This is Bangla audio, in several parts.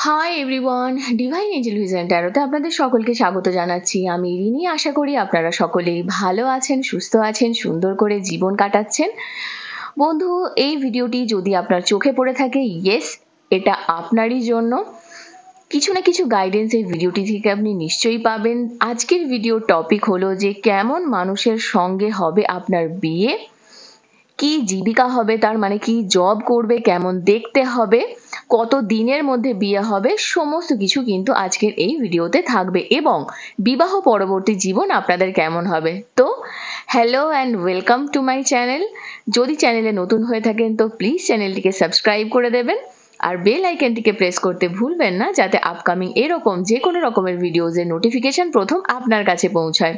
High everyone, divine angel vision ট্যারোতে আপনাদের সকলকে স্বাগত জানাচ্ছি। আমি রিনি। আশা করি আপনারা সকলেই ভালো আছেন, সুস্থ আছেন, সুন্দর করে জীবন কাটাচ্ছেন। বন্ধু, এই ভিডিওটি যদি আপনার চোখে পড়ে থাকে, ইয়েস, এটা আপনারই জন্য। কিছু না কিছু গাইডেন্স এই ভিডিওটি থেকে আপনি নিশ্চয়ই পাবেন। আজকের ভিডিও টপিক হলো যে কেমন মানুষের সঙ্গে হবে আপনার বিয়ে, কি জীবিকা হবে, তার মানে কি জব করবে, কেমন দেখতে হবে, কত দিনের মধ্যে বিয়ে হবে, সমস্ত কিছু কিন্তু আজকের এই ভিডিওতে থাকবে এবং বিবাহ পরবর্তী জীবন আপনাদের কেমন হবে। তো hello and welcome to my channel. যদি চ্যানেলে নতুন হয়ে থাকেন তো প্লিজ চ্যানেলটিকে সাবস্ক্রাইব করে দেবেন আর বেল আইকনটিকে প্রেস করতে ভুলবেন না, যাতে আপকামিং এরকম যে কোনো রকমের ভিডিওজের নোটিফিকেশন প্রথম আপনার কাছে পৌঁছায়।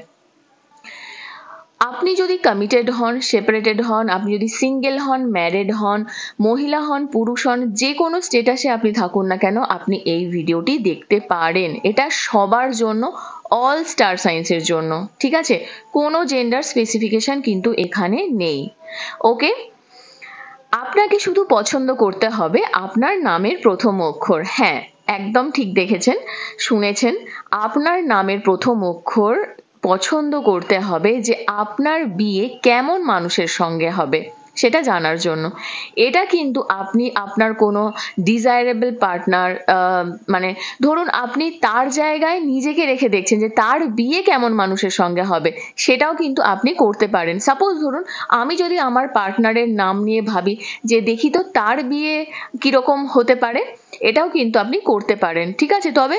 আপনি যদি কমিটেড হন, সেপারেটেড হন, আপনি যদি সিঙ্গেল হন, ম্যারিড হন, মহিলা হন, পুরুষ হন, যে কোনো স্টেটাসে আপনি থাকুন না কেন, আপনি এই ভিডিওটি দেখতে পারেন। এটা সবার জন্য, অল স্টার সাইন্সের জন্য, ঠিক আছে? কোনো জেন্ডার স্পেসিফিকেশন কিন্তু এখানে নেই। ওকে, আপনাকে শুধু পছন্দ করতে হবে আপনার নামের প্রথম অক্ষর। হ্যাঁ, একদম ঠিক দেখেছেন, শুনেছেন। আপনার নামের প্রথম অক্ষর পছন্দ করতে হবে যে আপনার বিয়ে কেমন মানুষের সঙ্গে হবে সেটা জানার জন্য। এটা কিন্তু আপনি আপনার কোনো ডিজায়ারেবল পার্টনার, মানে ধরুন আপনি তার জায়গায় নিজেকে রেখে দেখছেন যে তার বিয়ে কেমন মানুষের সঙ্গে হবে, সেটাও কিন্তু আপনি করতে পারেন। সাপোজ ধরুন আমি যদি আমার পার্টনারের নাম নিয়ে ভাবি যে দেখি তো তার বিয়ে কিরকম হতে পারে, এটাও কিন্তু আপনি করতে পারেন, ঠিক আছে? তবে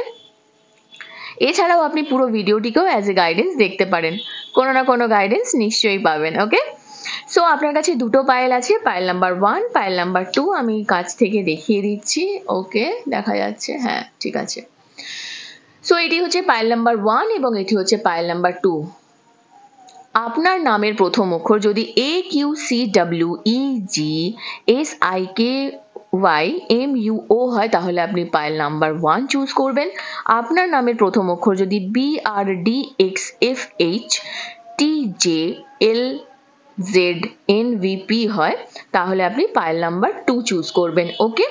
এছাড়াও আপনি পুরো ভিডিওটিকেও অ্যাজ এ গাইডেন্স দেখতে পারেন, কোনো না কোনো গাইডেন্স নিশ্চয়ই পাবেন। ওকে, সো আপনার কাছে দুটো পায়েল আছে, পায়েল নাম্বার 1, পায়েল নাম্বার 2। আমি কাছ থেকে দেখিয়ে দিচ্ছি। ওকে, দেখা যাচ্ছে, হ্যাঁ ঠিক আছে। সো এটি হচ্ছে পায়েল নাম্বার 1 এবং এটি হচ্ছে পায়েল নাম্বার 2। আপনার নামের প্রথম অক্ষর যদি AQCWEGSIKYMUO হয় তাহলে আপনি পায়েল নাম্বার 1 চুজ করবেন। আপনার নামের প্রথম অক্ষর যদি BRDXFHTJLZNVP হয় তাহলে আপনি পায়েল নাম্বার 2 চুজ করবেন। ওকে,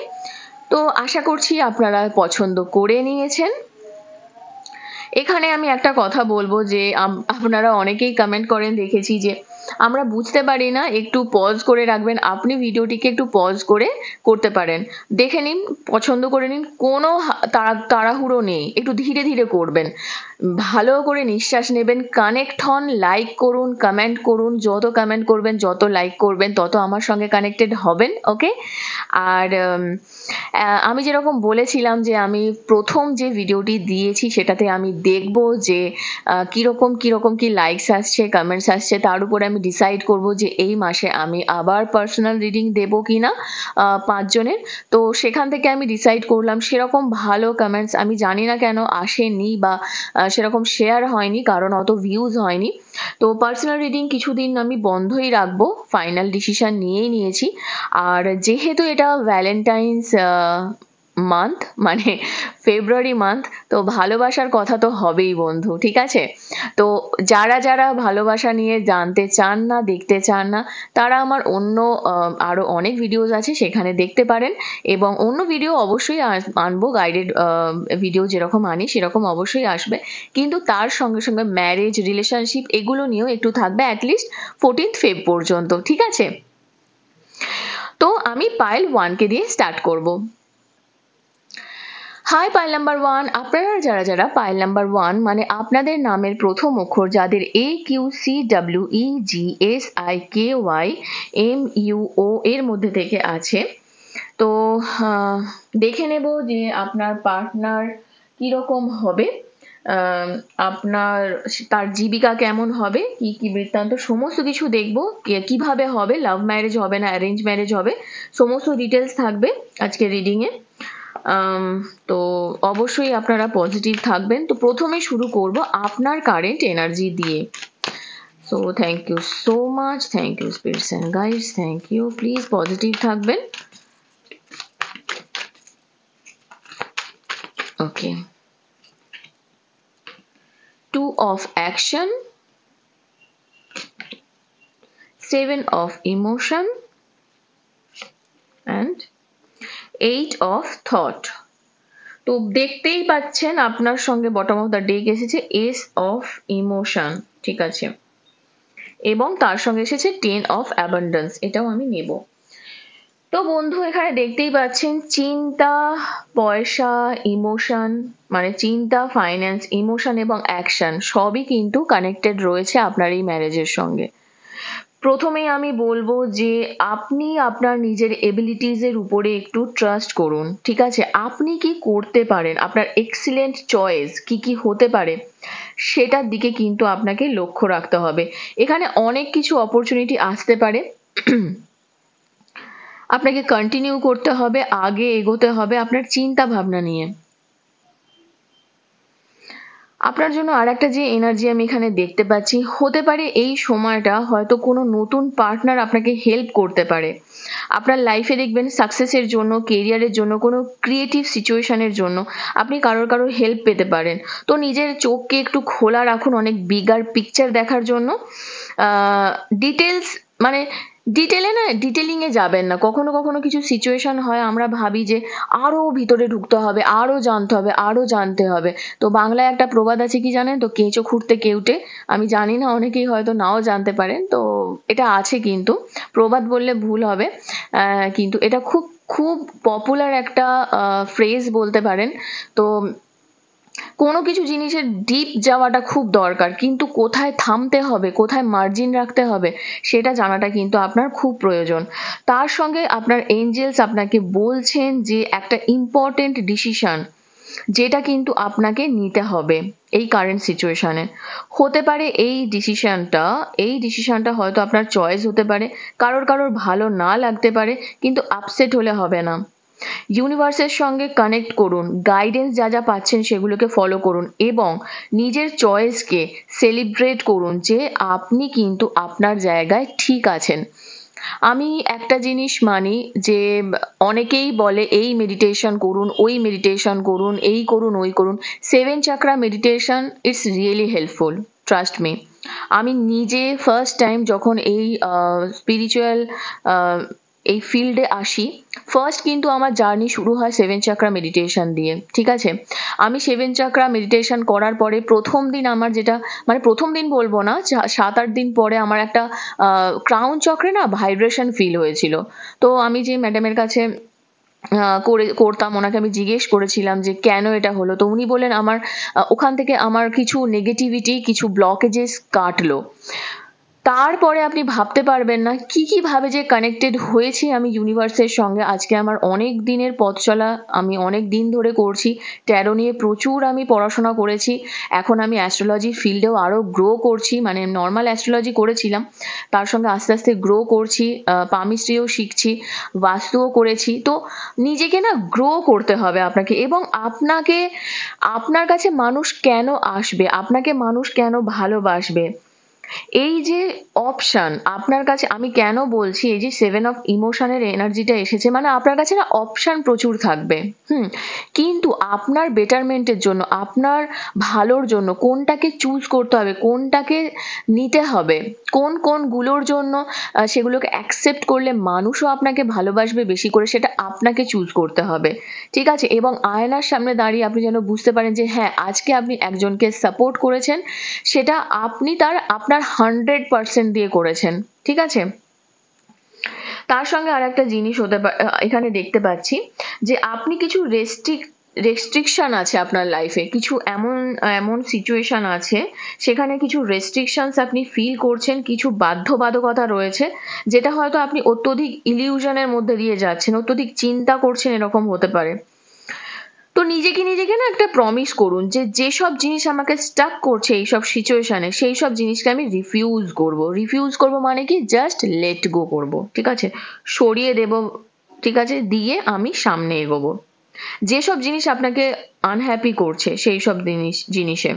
তো আশা করছি আপনারা পছন্দ করে নিয়েছেন। এখানে আমি একটা কথা বলবো যে আপনারা অনেকেই কমেন্ট করেন, দেখেছি যে আমরা বুঝতে পারি না, একটু পজ করে রাখবেন। আপনি ভিডিওটিকে একটু পজ করে করতে পারেন, দেখে নিন, পছন্দ করে নিন, কোনো তাড়াহুড়ো নেই, একটু ধীরে ধীরে করবেন, ভালো করে নিঃশ্বাস নেবেন, কানেক্ট হন, লাইক করুন, কমেন্ট করুন। যত কমেন্ট করবেন, যত লাইক করবেন, তত আমার সঙ্গে কানেক্টেড হবেন। ওকে, আর আমি যেরকম বলেছিলাম যে আমি প্রথম যে ভিডিওটি দিয়েছি সেটাতে আমি দেখব যে কিরকম কি লাইকস আসছে, কমেন্টস আসছে, তার উপরে আমি ডিসাইড করব যে এই মাসে আমি আবার পার্সোনাল রিডিং দেবো কিনা 5 জনের। তো সেখান থেকে আমি ডিসাইড করলাম, সেরকম ভালো কমেন্টস আমি জানি না কেন আসেনি বা সেরকম শেয়ার হয়নি, কারণ অত ভিউজ হয়নি। তো পার্সোনাল রিডিং কিছুদিন আমি বন্ধই রাখবো, ফাইনাল ডিসিশন নিয়েই নিয়েছি। আর যেহেতু এটা ভ্যালেন্টাইন্স মান্থ, মানে ফেব্রুয়ারি মান্থ, তো ভালোবাসার কথা তো হবেই বন্ধু, ঠিক আছে? তো যারা যারা ভালোবাসা নিয়ে জানতে চান না, দেখতে চান না, তারা আমার অন্য আরো অনেক ভিডিওস আছে, সেখানে দেখতে পারেন। এবং অন্য ভিডিও অবশ্যই আনবো, গাইডেড ভিডিও যেরকম আনি সেরকম অবশ্যই আসবে, কিন্তু তার সঙ্গে সঙ্গে ম্যারেজ, রিলেশনশিপ এগুলো নিয়েও একটু থাকবে, অ্যাটলিস্ট 14th ফেব পর্যন্ত, ঠিক আছে? তো আমি পায়েল 1কে দিয়ে স্টার্ট করব। হাই পাইল নাম্বার 1, আপনারা যারা যারা পাইল নাম্বার 1 মানে আপনাদের নামের প্রথম অক্ষর যাদের AQCWEGSIKYMUO এর মধ্যে থেকে আছে, তো দেখে নেব যে আপনার পার্টনার কিরকম হবে, আপনার তার জীবিকা কেমন হবে, কি কি বৃত্তান্ত, সমস্ত কিছু দেখব। কিভাবে হবে, লাভ ম্যারেজ হবে না অ্যারেঞ্জ ম্যারেজ হবে, সমস্ত ডিটেলস থাকবে আজকে রিডিংয়ে। তো অবশ্যই আপনারা পজিটিভ থাকবেন। তো প্রথমে শুরু করব আপনার কারেন্ট এনার্জি দিয়ে। So thank you so much, thank you spirits and guides, thank you. Please positive থাকবেন। Okay, 2 of action, 7 of emotion and 8 of thought. তো দেখতেই পাচ্ছেন আপনার সঙ্গে বটম অফ দ্য ডেক এসেছে এস অফ ইমোশন, ঠিক আছে, এবং তার সঙ্গে এসেছে 10 অফ অ্যাবান্ডেন্স, এটাও আমি নেব। তো বন্ধু এখানে দেখতেই পাচ্ছেন চিন্তা, পয়সা, ইমোশন, মানে চিন্তা, ফাইন্যান্স, ইমোশন এবং অ্যাকশন সবই কিন্তু কানেক্টেড রয়েছে আপনার এই ম্যারেজের সঙ্গে। প্রথমেই আমি বলবো যে আপনি আপনার নিজের এবিলিটিজের উপরে একটু ট্রাস্ট করুন, ঠিক আছে। আপনি কি করতে পারেন, আপনার এক্সিলেন্ট চয়েস কি কি হতে পারে সেটার দিকে কিন্তু আপনাকে লক্ষ্য রাখতে হবে। এখানে অনেক কিছু অপরচুনিটি আসতে পারে, আপনাকে কন্টিনিউ করতে হবে, আগে এগোতে হবে আপনার চিন্তা ভাবনা নিয়ে। আপনার জন্য আর একটা যে এনার্জি আমি এখানে দেখতে পাচ্ছি, হতে পারে এই সময়টা হয়তো কোনো নতুন পার্টনার আপনাকে হেল্প করতে পারে আপনার লাইফে। দেখবেন সাকসেসের জন্য, কেরিয়ারের জন্য, কোনো ক্রিয়েটিভ সিচুয়েশনের জন্য আপনি কারোর হেল্প পেতে পারেন। তো নিজের চোখকে একটু খোলা রাখুন অনেক বিগার পিকচার দেখার জন্য। ডিটেলস মানে ডিটেলিংয়ে যাবেন না। কখনো কখনো কিছু সিচুয়েশন হয় আমরা ভাবি যে আরো ভিতরে ঢুকতে হবে, আরো জানতে হবে, আরো জানতে হবে। তো বাংলায় একটা প্রবাদ আছে কি জানেন তো, কেঁচো খুঁড়তে কেউটে। আমি জানি না, অনেকেই হয়তো নাও জানতে পারেন, তো এটা আছে কিন্তু, প্রবাদ বললে ভুল হবে, কিন্তু এটা খুব খুব পপুলার একটা ফ্রেজ বলতে পারেন। তো কোনো কিছু জিনিসের ডিপ যাওয়াটা খুব দরকার, কিন্তু কোথায় থামতে হবে, কোথায় মার্জিন রাখতে হবে সেটা জানাটা কিন্তু আপনার খুব প্রয়োজন। তার সঙ্গে আপনার এঞ্জেলস আপনাকে বলছেন যে একটা ইম্পর্টেন্ট ডিসিশন যেটা কিন্তু আপনাকে নিতে হবে এই কারেন্ট সিচুয়েশনে। হতে পারে এই ডিসিশনটা হয়তো আপনার চয়েস হতে পারে, কারোর ভালো না লাগতে পারে, কিন্তু আপসেট হলে হবে না। ইউনিভার্সের সঙ্গে কানেক্ট করুন, গাইডেন্স যা যা পাচ্ছেন সেগুলোকে ফলো করুন এবং নিজের চয়েসকে সেলিব্রেট করুন যে আপনি কিন্তু আপনার জায়গায় ঠিক আছেন। আমি একটা জিনিস মানি যে অনেকেই বলে এই মেডিটেশন করুন, ওই মেডিটেশন করুন, এই করুন, ওই করুন। 7 chakra meditation it's really helpful, trust me. আমি নিজে ফার্স্ট টাইম যখন এই স্পিরিচুয়াল এই ফিল্ডে আসি, ফার্স্ট কিন্তু আমার জার্নি শুরু হয় 7 চাকরা মেডিটেশন দিয়ে, ঠিক আছে। আমি 7 চাকরা মেডিটেশন করার পরে প্রথম দিন আমার যেটা, মানে প্রথম দিন বলবো না, 7-8 দিন পরে আমার একটা ক্রাউন চক্রে না ভাইব্রেশন ফিল হয়েছিল। তো আমি যে ম্যাডামের কাছে করতাম, ওনাকে আমি জিজ্ঞেস করেছিলাম যে কেন এটা হলো। তো উনি বললেন আমার ওখান থেকে আমার কিছু নেগেটিভিটি, কিছু ব্লকেজেস কাটলো। তারপরে আপনি ভাবতে পারবেন না কি কি ভাবে যে কানেক্টেড হয়েছি আমি ইউনিভার্সের সঙ্গে। আজকে আমার অনেক দিনের পথ চলা, আমি অনেক দিন ধরে করছি ট্যারো নিয়ে, প্রচুর আমি পড়াশোনা করেছি। এখন আমি অ্যাস্ট্রোলজি ফিল্ডেও আরও গ্রো করছি, মানে নর্মাল অ্যাস্ট্রোলজি করেছিলাম, তার সঙ্গে আস্তে আস্তে গ্রো করছি, পামিস্ট্রিও শিখছি, বাস্তুও করেছি। তো নিজেকে না গ্রো করতে হবে আপনাকে, এবং আপনার কাছে মানুষ কেন আসবে, আপনাকে মানুষ কেন ভালোবাসবে, এই যে অপশন আপনার কাছে, আমি কেন বলছি এই যে 7 অফ ইমোশনের এনার্জিটা এসেছে, মানে আপনার কাছে না অপশন প্রচুর থাকবে, কিন্তু আপনার বেটারমেন্টের জন্য, আপনার ভালোর জন্য কোনটাকে চুজ করতে হবে, কোনটাকে নিতে হবে, কোন কোনগুলোর জন্য সেগুলোকে অ্যাকসেপ্ট করলে মানুষও আপনাকে ভালোবাসবে বেশি করে, সেটা আপনাকে চুজ করতে হবে, ঠিক আছে। এবং আয়নার সামনে দাঁড়িয়ে আপনি যেন বুঝতে পারেন যে হ্যাঁ, আজকে আপনি একজনকে সাপোর্ট করেছেন, সেটা আপনি আপনার 100% দিয়ে করেছেন, ঠিক আছে। তার সঙ্গে আর একটা জিনিস এখানে দেখতে পাচ্ছি যে আপনি কিছু রেস্ট্রিকশন আছে আপনার লাইফে, কিছু এমন এমন সিচুয়েশন আছে সেখানে কিছু রেস্ট্রিকশনস আপনি ফিল করছেন, কিছু বাধ্যবাধকতা রয়েছে, যেটা হয়তো আপনি অত্যধিক ইলিউশনের মধ্যে দিয়ে যাচ্ছেন, অত্যধিক চিন্তা করছেন, এরকম হতে পারে। তো নিজেকে না একটা প্রমিস করুন যে যেসব জিনিস আমাকে স্টাক করছে এইসব সিচুয়েশনে, সেই সব জিনিসকে আমি রিফিউজ করব মানে কি, জাস্ট লেট গো করব, ঠিক আছে, সরিয়ে দেব, ঠিক আছে, দিয়ে আমি সামনে এগোবো। যেসব জিনিস আপনাকে আনহ্যাপি করছে সেই সব জিনিসে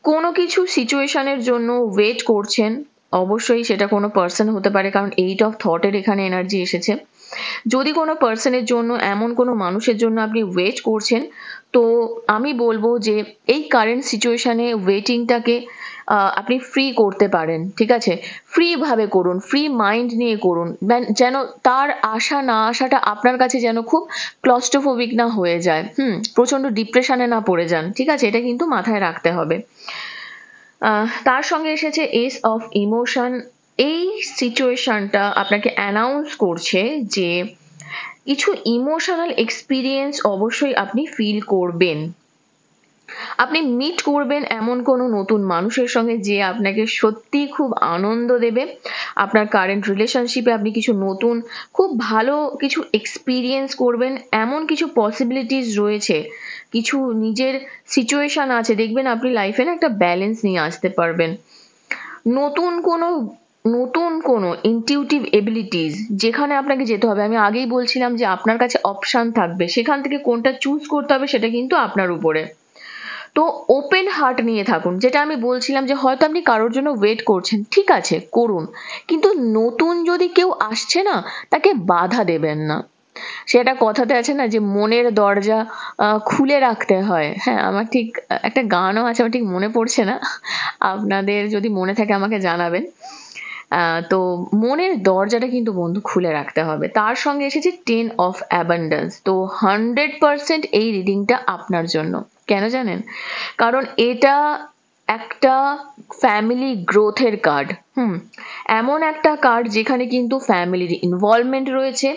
কোনো কিছু সিচুয়েশনের জন্য ওয়েট করছেন, অবশ্যই সেটা কোনো পার্সন হতে পারে, কারণ 8 অফ থটের এখানে এনার্জি এসেছে। যদি কোনো পার্সনের জন্য, এমন কোনো মানুষের জন্য আপনি ওয়েট করছেন, তো আমি বলবো যে এই কারেন্ট সিচুয়েশনে ওয়েটিংটাকে আপনি ফ্রি করতে পারেন, ঠিক আছে? ফ্রি ভাবে করুন, ফ্রি মাইন্ড নিয়ে করুন, যেন তার আসা না আসাটা আপনার কাছে যেন খুব ক্লস্ট্রোফোবিক না হয়ে যায়, প্রচন্ড ডিপ্রেশনে না পড়ে যান, ঠিক আছে? এটা কিন্তু মাথায় রাখতে হবে। তার সঙ্গে এসেছে এস অফ ইমোশন। এই সিচুয়েশনটা আপনাকে অ্যানাউন্স করছে যে কিছু ইমোশনাল এক্সপিরিয়েন্স অবশ্যই আপনি ফিল করবেন। আপনি মিট করবেন এমন কোনো নতুন মানুষের সঙ্গে যে আপনাকে সত্যি খুব আনন্দ দেবে। আপনার কারেন্ট রিলেশনশিপে আপনি কিছু নতুন খুব ভালো কিছু এক্সপিরিয়েন্স করবেন, এমন কিছু পসিবিলিটিস রয়েছে, কিছু নিজের সিচুয়েশন আছে, দেখবেন আপনি লাইফে না একটা ব্যালেন্স নিয়ে আসতে পারবেন। নতুন কোনো ইনটিউটিভ এবিলিটিস যেখানে আপনাকে যেতে হবে, আমি আগেই বলছিলাম যে আপনার কাছে অপশান থাকবে, সেখান থেকে কোনটা চুজ করতে হবে সেটা কিন্তু আপনার উপরে। তো ওপেন হার্ট নিয়ে থাকুন, যেটা আমি বলছিলাম যে হয়তো আপনি কারোর জন্য ওয়েট করছেন, ঠিক আছে করুন, কিন্তু নতুন যদি কেউ আসছে না তাকে বাধা দেবেন না। সেটা কথাতে আছে না যে মনের দরজা খুলে রাখতে হয়। হ্যাঁ, আমার ঠিক একটা গানও আছে, আমার ঠিক মনে পড়ছে না, আপনাদের যদি মনে থাকে আমাকে জানাবেন। তো মনের দরজাটা কিন্তু বন্ধু খুলে রাখতে হবে। তার সঙ্গে এসেছে 10 অফ অ্যাবান্ডেন্স। তো 100% এই রিডিংটা আপনার জন্য। কেন জানেন? কারণ এটা একটা ফ্যামিলি গ্রোথের কার্ড। এমন একটা কার্ড যেখানে কিন্তু ফ্যামিলির ইনভলভমেন্ট রয়েছে,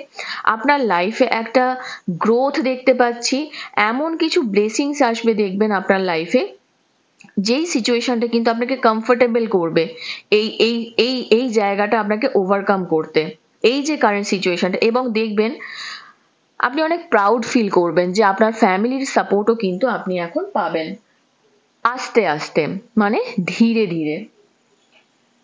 আপনার লাইফে একটা গ্রোথ দেখতে পাচ্ছি, এমন কিছু ব্লেসিংস আসবে দেখবেন আপনার লাইফে, যেই সিচুয়েশনটা কিন্তু আপনাকে কমফোর্টেবল করবে এই এই এই এই জায়গাটা আপনাকে ওভারকাম করতে, এই যে কারেন্ট সিচুয়েশনটা, এবং দেখবেন আপনি অনেক প্রাউড ফিল করবেন যে আপনার ফ্যামিলির সাপোর্টও কিন্তু আপনি এখন পাবেন আস্তে আস্তে, মানে ধীরে ধীরে।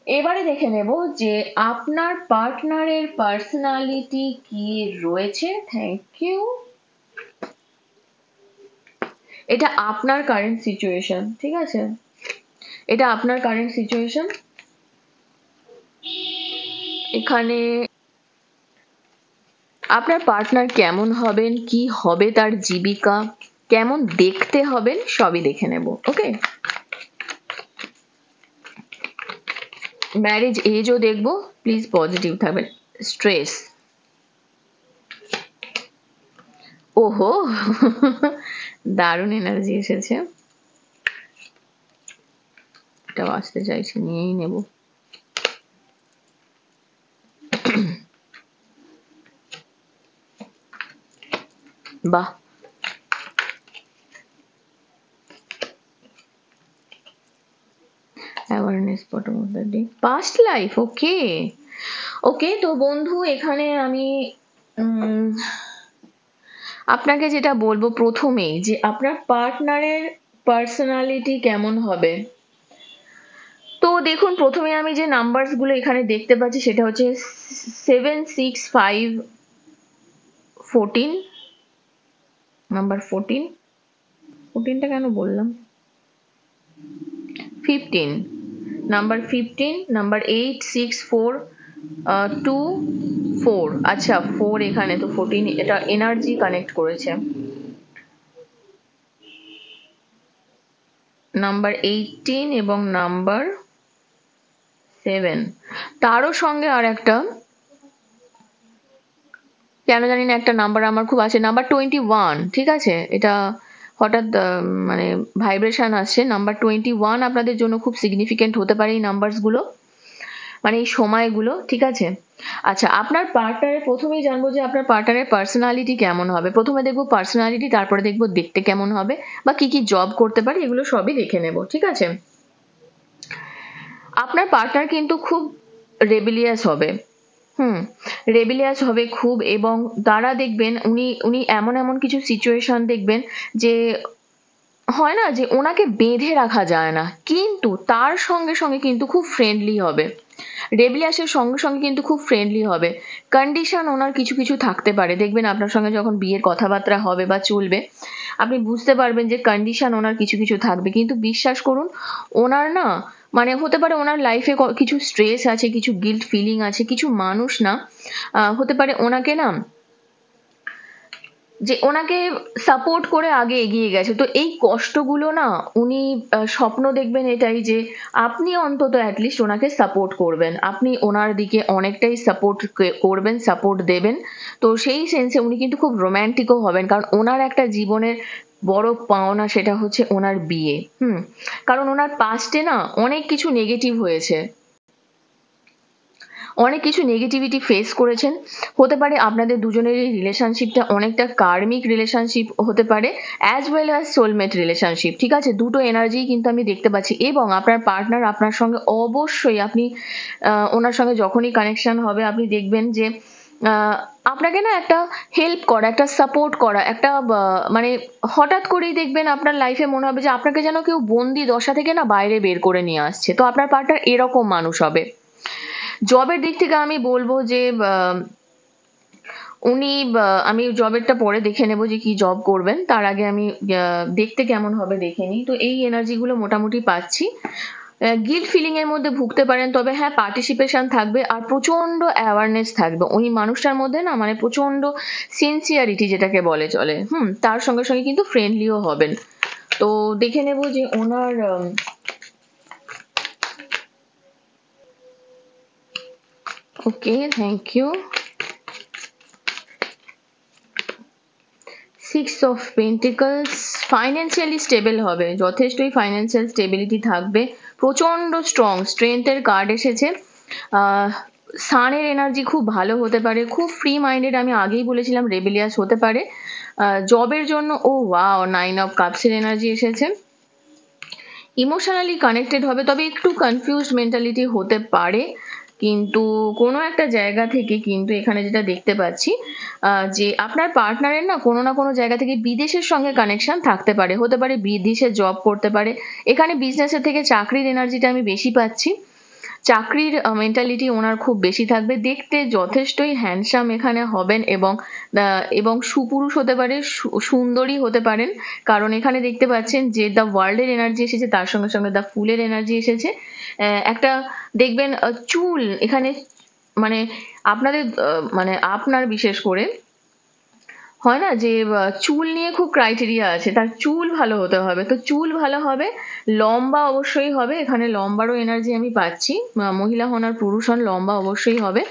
এবারে দেখে নেব যে আপনার পার্টনারের পার্সোনালিটি কি রয়েছে। Thank you. এটা আপনার কারেন্ট সিচুয়েশন, ঠিক আছে? এটা আপনার কারেন্ট সিচুয়েশন। এখানে আপনার পার্টনার কেমন হবেন, কি হবে তার জীবিকা, কেমন দেখতে হবেন, সবই দেখে নেব। ওকে, ম্যারেজ এজও দেখবো, প্লিজ পজিটিভ থাকবেন। স্ট্রেস, ওহো দারুণ এনার্জি এসেছে, এটা আসতে চাইছি, নিয়েই নেব। বাহ, awareness bottom of the day, past life. Okay okay, তো বন্ধু এখানে আমি আপনাকে যেটা বলবো প্রথমেই, যে আপনার পার্টনারের পার্সোনালিটি কেমন হবে। তো দেখুন, প্রথমে আমি যে নাম্বারস গুলো এখানে দেখতে পাচ্ছি সেটা হচ্ছে 7, 6, 5, 14, নাম্বার 14টা কেন বললাম, 15, নাম্বার 15, নাম্বার 8, 6, 4, 2, 4, আচ্ছা 4 এখানে, তো 14 এটা এনার্জি কানেক্ট করেছে। নাম্বার 18 এবং নাম্বার 7, তারও সঙ্গে আর একটা কেন জানি না একটা নাম্বার আমার খুব আছে, নাম্বার 21, ঠিক আছে? এটা হঠাৎ মানে ভাইব্রেশন আসছে, নাম্বার 21 আপনাদের জন্য খুব সিগনিফিকেন্ট হতে পারে এই নাম্বারস গুলো, মানে এই সময়গুলো, ঠিক আছে? আচ্ছা, আপনার পার্টনারের প্রথমেই জানবো যে আপনার পার্টনারের পার্সোনালিটি কেমন হবে। প্রথমে দেখবো পার্সোনালিটি, তারপরে দেখবো দেখতে কেমন হবে বা কি কি জব করতে পারে, এগুলো সবই দেখে নেব, ঠিক আছে? আপনার পার্টনার কিন্তু খুব রেবিলিয়াস হবে, রেবিলিয়াস হবে খুব, এবং তারা দেখবেন উনি এমন এমন কিছু সিচুয়েশন দেখবেন যে হয় না যে ওনাকে বেঁধে রাখা যায় না, কিন্তু তার সঙ্গে সঙ্গে কিন্তু খুব ফ্রেন্ডলি হবে, রেবিলিয়াসের সঙ্গে সঙ্গে কিন্তু খুব ফ্রেন্ডলি হবে। কন্ডিশন ওনার কিছু কিছু থাকতে পারে, দেখবেন আপনার সঙ্গে যখন বিয়ের কথাবার্তা হবে বা চলবে আপনি বুঝতে পারবেন যে কন্ডিশন ওনার কিছু কিছু থাকবে, কিন্তু বিশ্বাস করুন ওনার না, মানে হতে পারে ওনার লাইফে কিছু স্ট্রেস আছে, কিছু গিল্ট ফিলিং আছে, কিছু মানুষ না হতে পারে ওনাকে না যে ওনাকে সাপোর্ট করে আগে এগিয়ে গেছে। তো এই কষ্টগুলো না উনি স্বপ্ন দেখবেন এটাই যে আপনি অন্তত অ্যাটলিস্ট ওনাকে সাপোর্ট করবেন, আপনি ওনার দিকে অনেকটাই সাপোর্ট করবেন, সাপোর্ট দেবেন। তো সেই সেন্সে উনি কিন্তু খুব রোম্যান্টিকও হবেন, কারণ ওনার একটা জীবনের বড় পাওনা সেটা হচ্ছে ওনার বিয়ে। কারণ ওনার পাস্টে না অনেক কিছু নেগেটিভ হয়েছে, অনেক কিছু নেগেটিভিটি ফেস করেছেন। হতে পারে আপনাদের দুজনের এই রিলেশনশিপটা অনেকটা কার্মিক রিলেশনশিপ হতে পারে, as well as soulmate relationship. ঠিক আছে, দুটো এনার্জি কিন্তু আমি দেখতে পাচ্ছি। এবং আপনার পার্টনার আপনার সঙ্গে অবশ্যই, আপনি ওনার সঙ্গে যখনই কানেকশন হবে আপনি দেখবেন যে আপনাকে না একটা হেল্প করা, একটা সাপোর্ট করা, একটা মানে হঠাৎ করেই দেখবেন আপনার লাইফে মনে হবে যে আপনাকে যেন কেউ বন্দি দশা থেকে না বাইরে বের করে নিয়ে আসছে। তো আপনার পার্টনার এরকম মানুষ হবে। জবের দিক থেকে আমি বলবো যে উনি, আমি জবেরটা পরে দেখে নেব যে কি জব করবেন, তার আগে আমি দেখতে কেমন হবে দেখে নিই। তো এই এনার্জিগুলো মোটামুটি পাচ্ছি। গিল্ট ফিলিং এর মধ্যে ভুগতে পারেন, তবে হ্যাঁ পার্টিসিপেশন থাকবে আর প্রচন্ড অ্যাওয়ারনেস থাকবে ওই মানুষটার মধ্যে না, মানে প্রচন্ড সিনসিয়ারিটি যেটাকে বলে চলে। তার সঙ্গে সঙ্গে কিন্তু ফ্রেন্ডলিও হবেন। তো দেখে নেব যে ওনার okay, thank you. 6 of pentacles, financially stable হবে, যথেষ্টই ফাইন্যান্সিয়াল স্টেবিলিটি থাকবে, প্রচন্ড স্ট্রং স্ট্রেংথের কার্ড এসেছে। সানের এনার্জি খুব ভালো হতে পারে, খুব ফ্রি মাইন্ডেড, আমি আগেই বলেছিলাম রেবেলিয়াস হতে পারে। জবের জন্য ওয়াও 9 অফ কাপসের এনার্জি এসেছে। ইমোশনালি কানেক্টেড হবে, তবে একটু কনফিউজড মেন্টালিটি হতে পারে, কিন্তু কোনো একটা জায়গা থেকে কিন্তু এখানে যেটা দেখতে পাচ্ছি যে আপনার পার্টনারের না কোনো জায়গা থেকে বিদেশের সঙ্গে কানেকশন থাকতে পারে, হতে পারে বিদেশে জব করতে পারে। এখানে বিজনেসের থেকে চাকরির এনার্জিটা আমি বেশি পাচ্ছি। চাকরির মেন্টালিটি ওনার খুব বেশি থাকবে, দেখতে যথেষ্টই হ্যান্ডসাম এখানে হবেন, এবং সুপুরুষ হতে পারে, সুন্দরী হতে পারেন। কারণ এখানে দেখতে পাচ্ছেন যে দ্য ওয়ার্ল্ডের এনার্জি এসেছে, তার সঙ্গে সঙ্গে দ্য ফুলের এনার্জি এসেছে। একটা দেখবেন চুল এখানে, মানে আপনাদের মানে আপনার বিশেষ করে হয় না যে চুল নিয়ে খুব ক্রাইটেরিয়া আছে, তার চুল ভালো হতে হবে। তো চুল ভালো হবে, লম্বা অবশ্যই হবে, এখানে লম্বারও এনার্জি আমি পাচ্ছি, মহিলা হন আর পুরুষ হন লম্বা অবশ্যই হবে।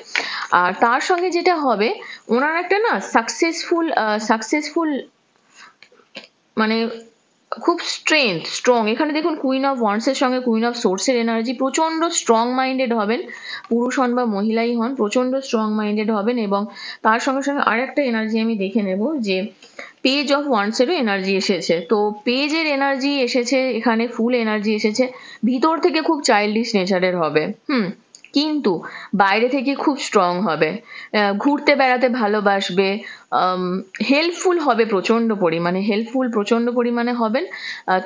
আর তার সঙ্গে যেটা হবে ওনার একটা না সাকসেসফুল মানে খুব স্ট্রং। এখানে দেখুন কুইন অফ ওয়ান্ডস এর সঙ্গে কুইন অফ সোর্সের এনার্জি, প্রচন্ড স্ট্রং মাইন্ডেড হবেন, পুরুষ হন বা মহিলাই হন প্রচন্ড স্ট্রং মাইন্ডেড হবেন। এবং তার সঙ্গে সঙ্গে আরেকটা এনার্জি আমি দেখে নেব যে পেজ অফ ওয়ান্ডস এরও এনার্জি এসেছে। তো পেজের এনার্জি এসেছে, এখানে ফুল এনার্জি এসেছে, ভিতর থেকে খুব চাইল্ডিশ নেচারের হবে, কিন্তু বাইরে থেকে খুব স্ট্রং হবে, ঘুরতে বেড়াতে ভালোবাসবে, হেল্পফুল হবে, প্রচন্ড পরিমাণে হবেন।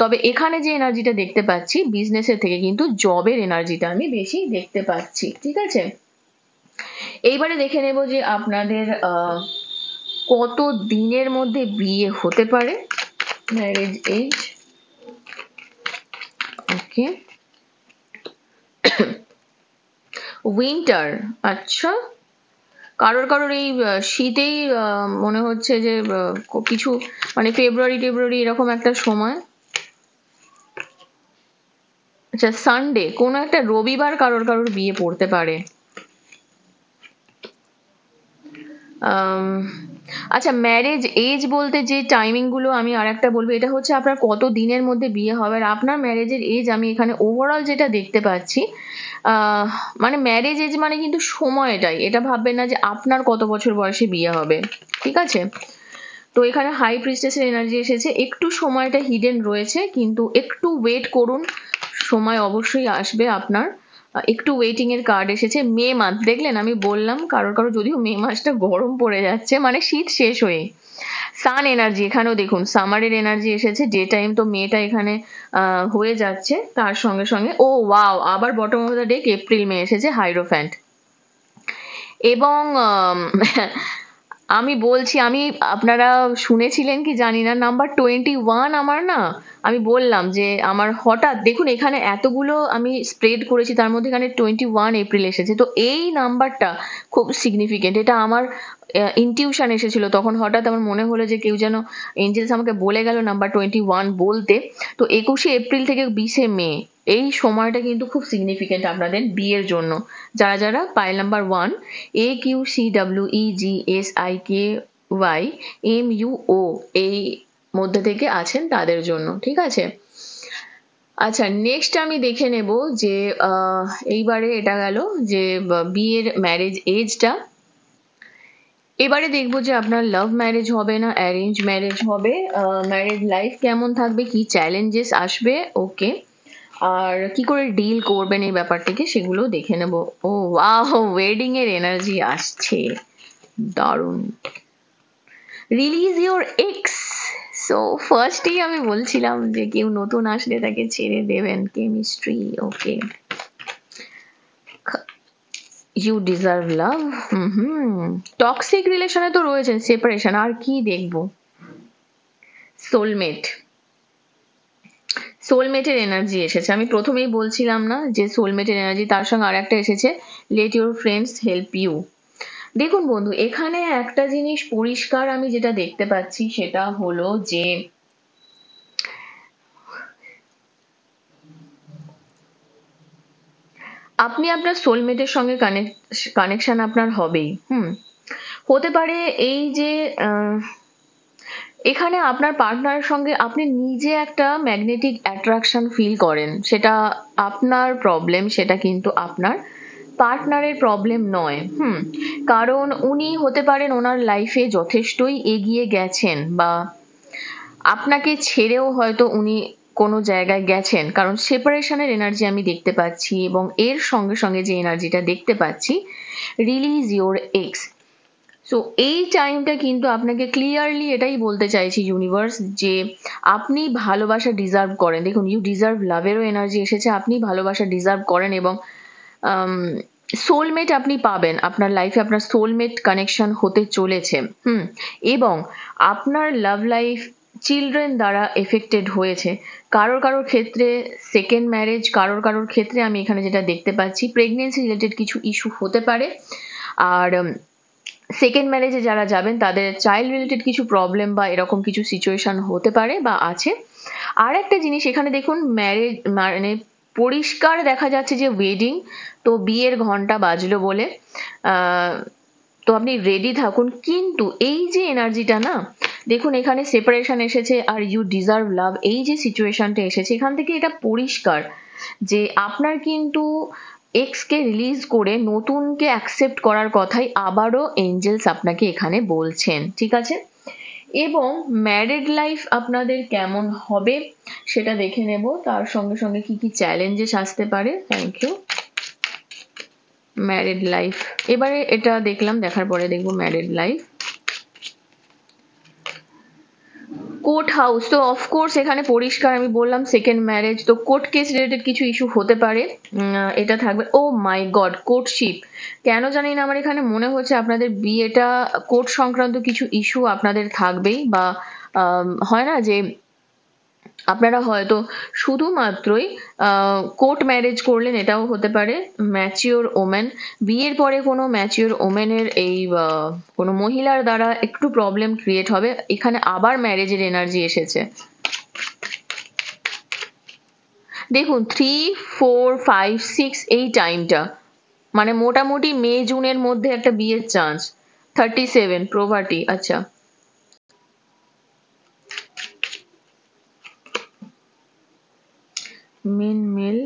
তবে এখানে যে এনার্জিটা দেখতে পাচ্ছি বিজনেসের থেকে কিন্তু জবের এনার্জিটা আমি বেশি দেখতে পাচ্ছি। ঠিক আছে, এইবারে দেখে নেব যে আপনাদের কত দিনের মধ্যে বিয়ে হতে পারে, ম্যারেজ এজ। ওকে, উইন্টার, আচ্ছা, কারোর এই শীতেই মনে হচ্ছে যে কিছু মানে ফেব্রুয়ারি এরকম একটা সময়। আচ্ছা, সানডে কোনো একটা রবিবার কারোর বিয়ে পড়তে পারে। আচ্ছা, ম্যারেজ এজ বলতে যে টাইমিং গুলো আমি আর একটা বলবো, এটা হচ্ছে আপনার কত দিনের মধ্যে বিয়ে হবে। আর আপনার ম্যারেজের এজ আমি এখানে ওভারঅল যেটা দেখতে পাচ্ছি, মানে ম্যারেজ এজ মানে কিন্তু সময়টাই, এটা ভাববেন না যে আপনার কত বছর বয়সে বিয়ে হবে। ঠিক আছে, তো এখানে হাই প্রিস্টেসের এনার্জি এসেছে, একটু সময়টা হিডেন রয়েছে, কিন্তু একটু ওয়েট করুন, সময় অবশ্যই আসবে আপনার। একটু ওয়েটিং এর কার্ড এসেছে। মে মান্থ, দেখলেন আমি বললাম কারোর যদিও মে মাসটা গরম পড়ে যাচ্ছে, মানে শীত শেষ হয়ে। সান এনার্জি, এখানেও দেখুন সামারের এনার্জি এসেছে, ডে টাইম তো মেটা এখানে হয়ে যাচ্ছে, তার সঙ্গে সঙ্গে ওয়াও আবার bottom of the day April May এসেছে হাইরোফ্যান্ট। এবং আমি বলছি, আপনারা শুনেছিলেন কি জানি না, নাম্বার 21 আমার না, আমি বললাম যে আমার হঠাৎ দেখুন এখানে এতগুলো আমি স্প্রেড করেছি, তার মধ্যে এখানে 21 এপ্রিল এসেছে। তো এই নাম্বারটা খুব সিগনিফিকেন্ট, এটা আমার ইনটিউশন এসেছিল, তখন হঠাৎ আমার মনে হলো যে কেউ যেন এঞ্জেলস আমাকে বলে গেল নাম্বার 21 বলতে। তো 21শে এপ্রিল থেকে 20শে মে এই সময়টা কিন্তু খুব সিগনিফিকেন্ট আপনাদের বিয়ের জন্য। যারা যারা পাইল নাম্বার 1 AQCWEGSIKYMUO এই মধ্যে থেকে আছেন তাদের জন্য, ঠিক আছে। আচ্ছা, নেক্সট আমি দেখে নেব যে এইবারে এটা গেল যে বিয়ের ম্যারেজ এজটা। এবারে দেখবো যে আপনার লাভ ম্যারেজ হবে না অ্যারেঞ্জ ম্যারেজ হবে, ম্যারেজ লাইফ কেমন থাকবে, কি চ্যালেঞ্জেস আসবে, ওকে, আর কি করে ডিল করবেন এই ব্যাপারটাকে সেগুলো দেখে নেব। ও ওয়াও, ওয়েডিং এর এনার্জি আসছে, দারুণ। Release your x. সো ফার্স্টেই আমি বলছিলাম যে কেউ নতুন আসলে তাকে ছেড়ে দেবেন, chemistry, okay. You deserve love. Toxic রিলেশনে তো রয়েছেন, সেপারেশন, আর কি দেখবো। সোলমেট, সোলমেটের এনার্জি এসেছে। আমি প্রথমেই বলছিলাম না যে সোলমেটের এনার্জি, তার সঙ্গে আর একটা এসেছে let your friends help you. দেখুন বন্ধু, এখানে একটা জিনিস পরিষ্কার আমি যেটা দেখতে পাচ্ছি সেটা হলো যে আপনি আপনার সোলমেটের সঙ্গে কানেকশন আপনার হবেই। হতে পারে এই যে এখানে আপনার পার্টনারের সঙ্গে আপনি নিজে একটা ম্যাগনেটিক অ্যাট্রাকশন ফিল করেন, সেটা আপনার প্রবলেম, সেটা কিন্তু আপনার পার্টনারের প্রবলেম নয়। কারণ উনি হতে পারেন ওনার লাইফে যথেষ্টই এগিয়ে গেছেন, বা আপনাকে ছেড়েও হয়তো উনি কোনো জায়গায় গেছেন, কারণ সেপারেশনের এনার্জি আমি দেখতে পাচ্ছি, এবং এর সঙ্গে সঙ্গে যে এনার্জিটা দেখতে পাচ্ছি রিলিজ ইওর এক্স। সো এই টাইমটা কিন্তু আপনাকে ক্লিয়ারলি এটাই বলতে চাইছি ইউনিভার্স, যে আপনি ভালোবাসা ডিজার্ভ করেন। দেখুন, ইউ ডিজার্ভ লাভেরও এনার্জি এসেছে, আপনি ভালোবাসা ডিজার্ভ করেন, এবং সোলমেট আপনি পাবেন আপনার লাইফে, আপনার সোলমেট কানেকশন হতে চলেছে। এবং আপনার লাভ লাইফ চিলড্রেন দ্বারা এফেক্টেড হয়েছে, কারোর কারোর ক্ষেত্রে সেকেন্ড ম্যারেজ, কারোর কারোর ক্ষেত্রে আমি এখানে যেটা দেখতে পাচ্ছি প্রেগনেন্সি রিলেটেড কিছু ইস্যু হতে পারে, আর সেকেন্ড ম্যারেজে যারা যাবেন তাদের চাইল্ড রিলেটেড কিছু প্রবলেম বা এরকম কিছু সিচুয়েশন হতে পারে বা আছে। আর একটা জিনিস এখানে দেখুন, ম্যারেজ মানে পরিষ্কার দেখা যাচ্ছে যে ওয়েডিং, তো বিয়ের ঘন্টা বাজলো বলে তো আপনি রেডি থাকুন। কিন্তু এই যে এনার্জিটা না, দেখুন এখানে সেপারেশন এসেছে আর ইউ ডিজার্ভ লাভ, এই যে সিচুয়েশনটা এসেছে এখান থেকে এটা পরিষ্কার যে আপনার কিন্তু এক্সকে রিলিজ করে নতুনকে অ্যাকসেপ্ট করার কথাই আবারও এঞ্জেলস আপনাকে এখানে বলছেন, ঠিক আছে। এবং ম্যারিড লাইফ আপনাদের কেমন হবে সেটা দেখে নেব, তার সঙ্গে সঙ্গে কি কি চ্যালেঞ্জেস আসতে পারে। Thank you. ম্যারিড লাইফ, এবারে এটা দেখলাম, দেখার পরে দেখবো ম্যারিড লাইফ। কোর্ট হাউস, তো অফকোর্স এখানে পরিষ্কার আমি বললাম সেকেন্ড ম্যারেজ, তো কোর্ট কেস রিলেটেড কিছু ইস্যু হতে পারে, এটা থাকবে। ও মাই গড, কোর্টশিপ, কেন জানি না আমার এখানে মনে হচ্ছে আপনাদের বিয়েটা কোর্ট সংক্রান্ত কিছু ইস্যু আপনাদের থাকবেই, বা হয় না যে আপনারা হয়তো শুধুমাত্রই কোর্ট ম্যারেজ করলেন, এটাও হতে পারে। ম্যাচিওর ওমেন, বিয়ের পরে কোনো ম্যাচিওর ওমেনের এই কোনো মহিলার দ্বারা একটু প্রবলেম ক্রিয়েট হবে, এখানে আবার ম্যারেজের এনার্জি এসেছে। দেখুন 3, 4, 5, 6 এই টাইমটা মানে মোটামুটি মে জুনের মধ্যে একটা বিয়ের চান্স। 37 প্রপার্টি, আচ্ছা মেন মেল,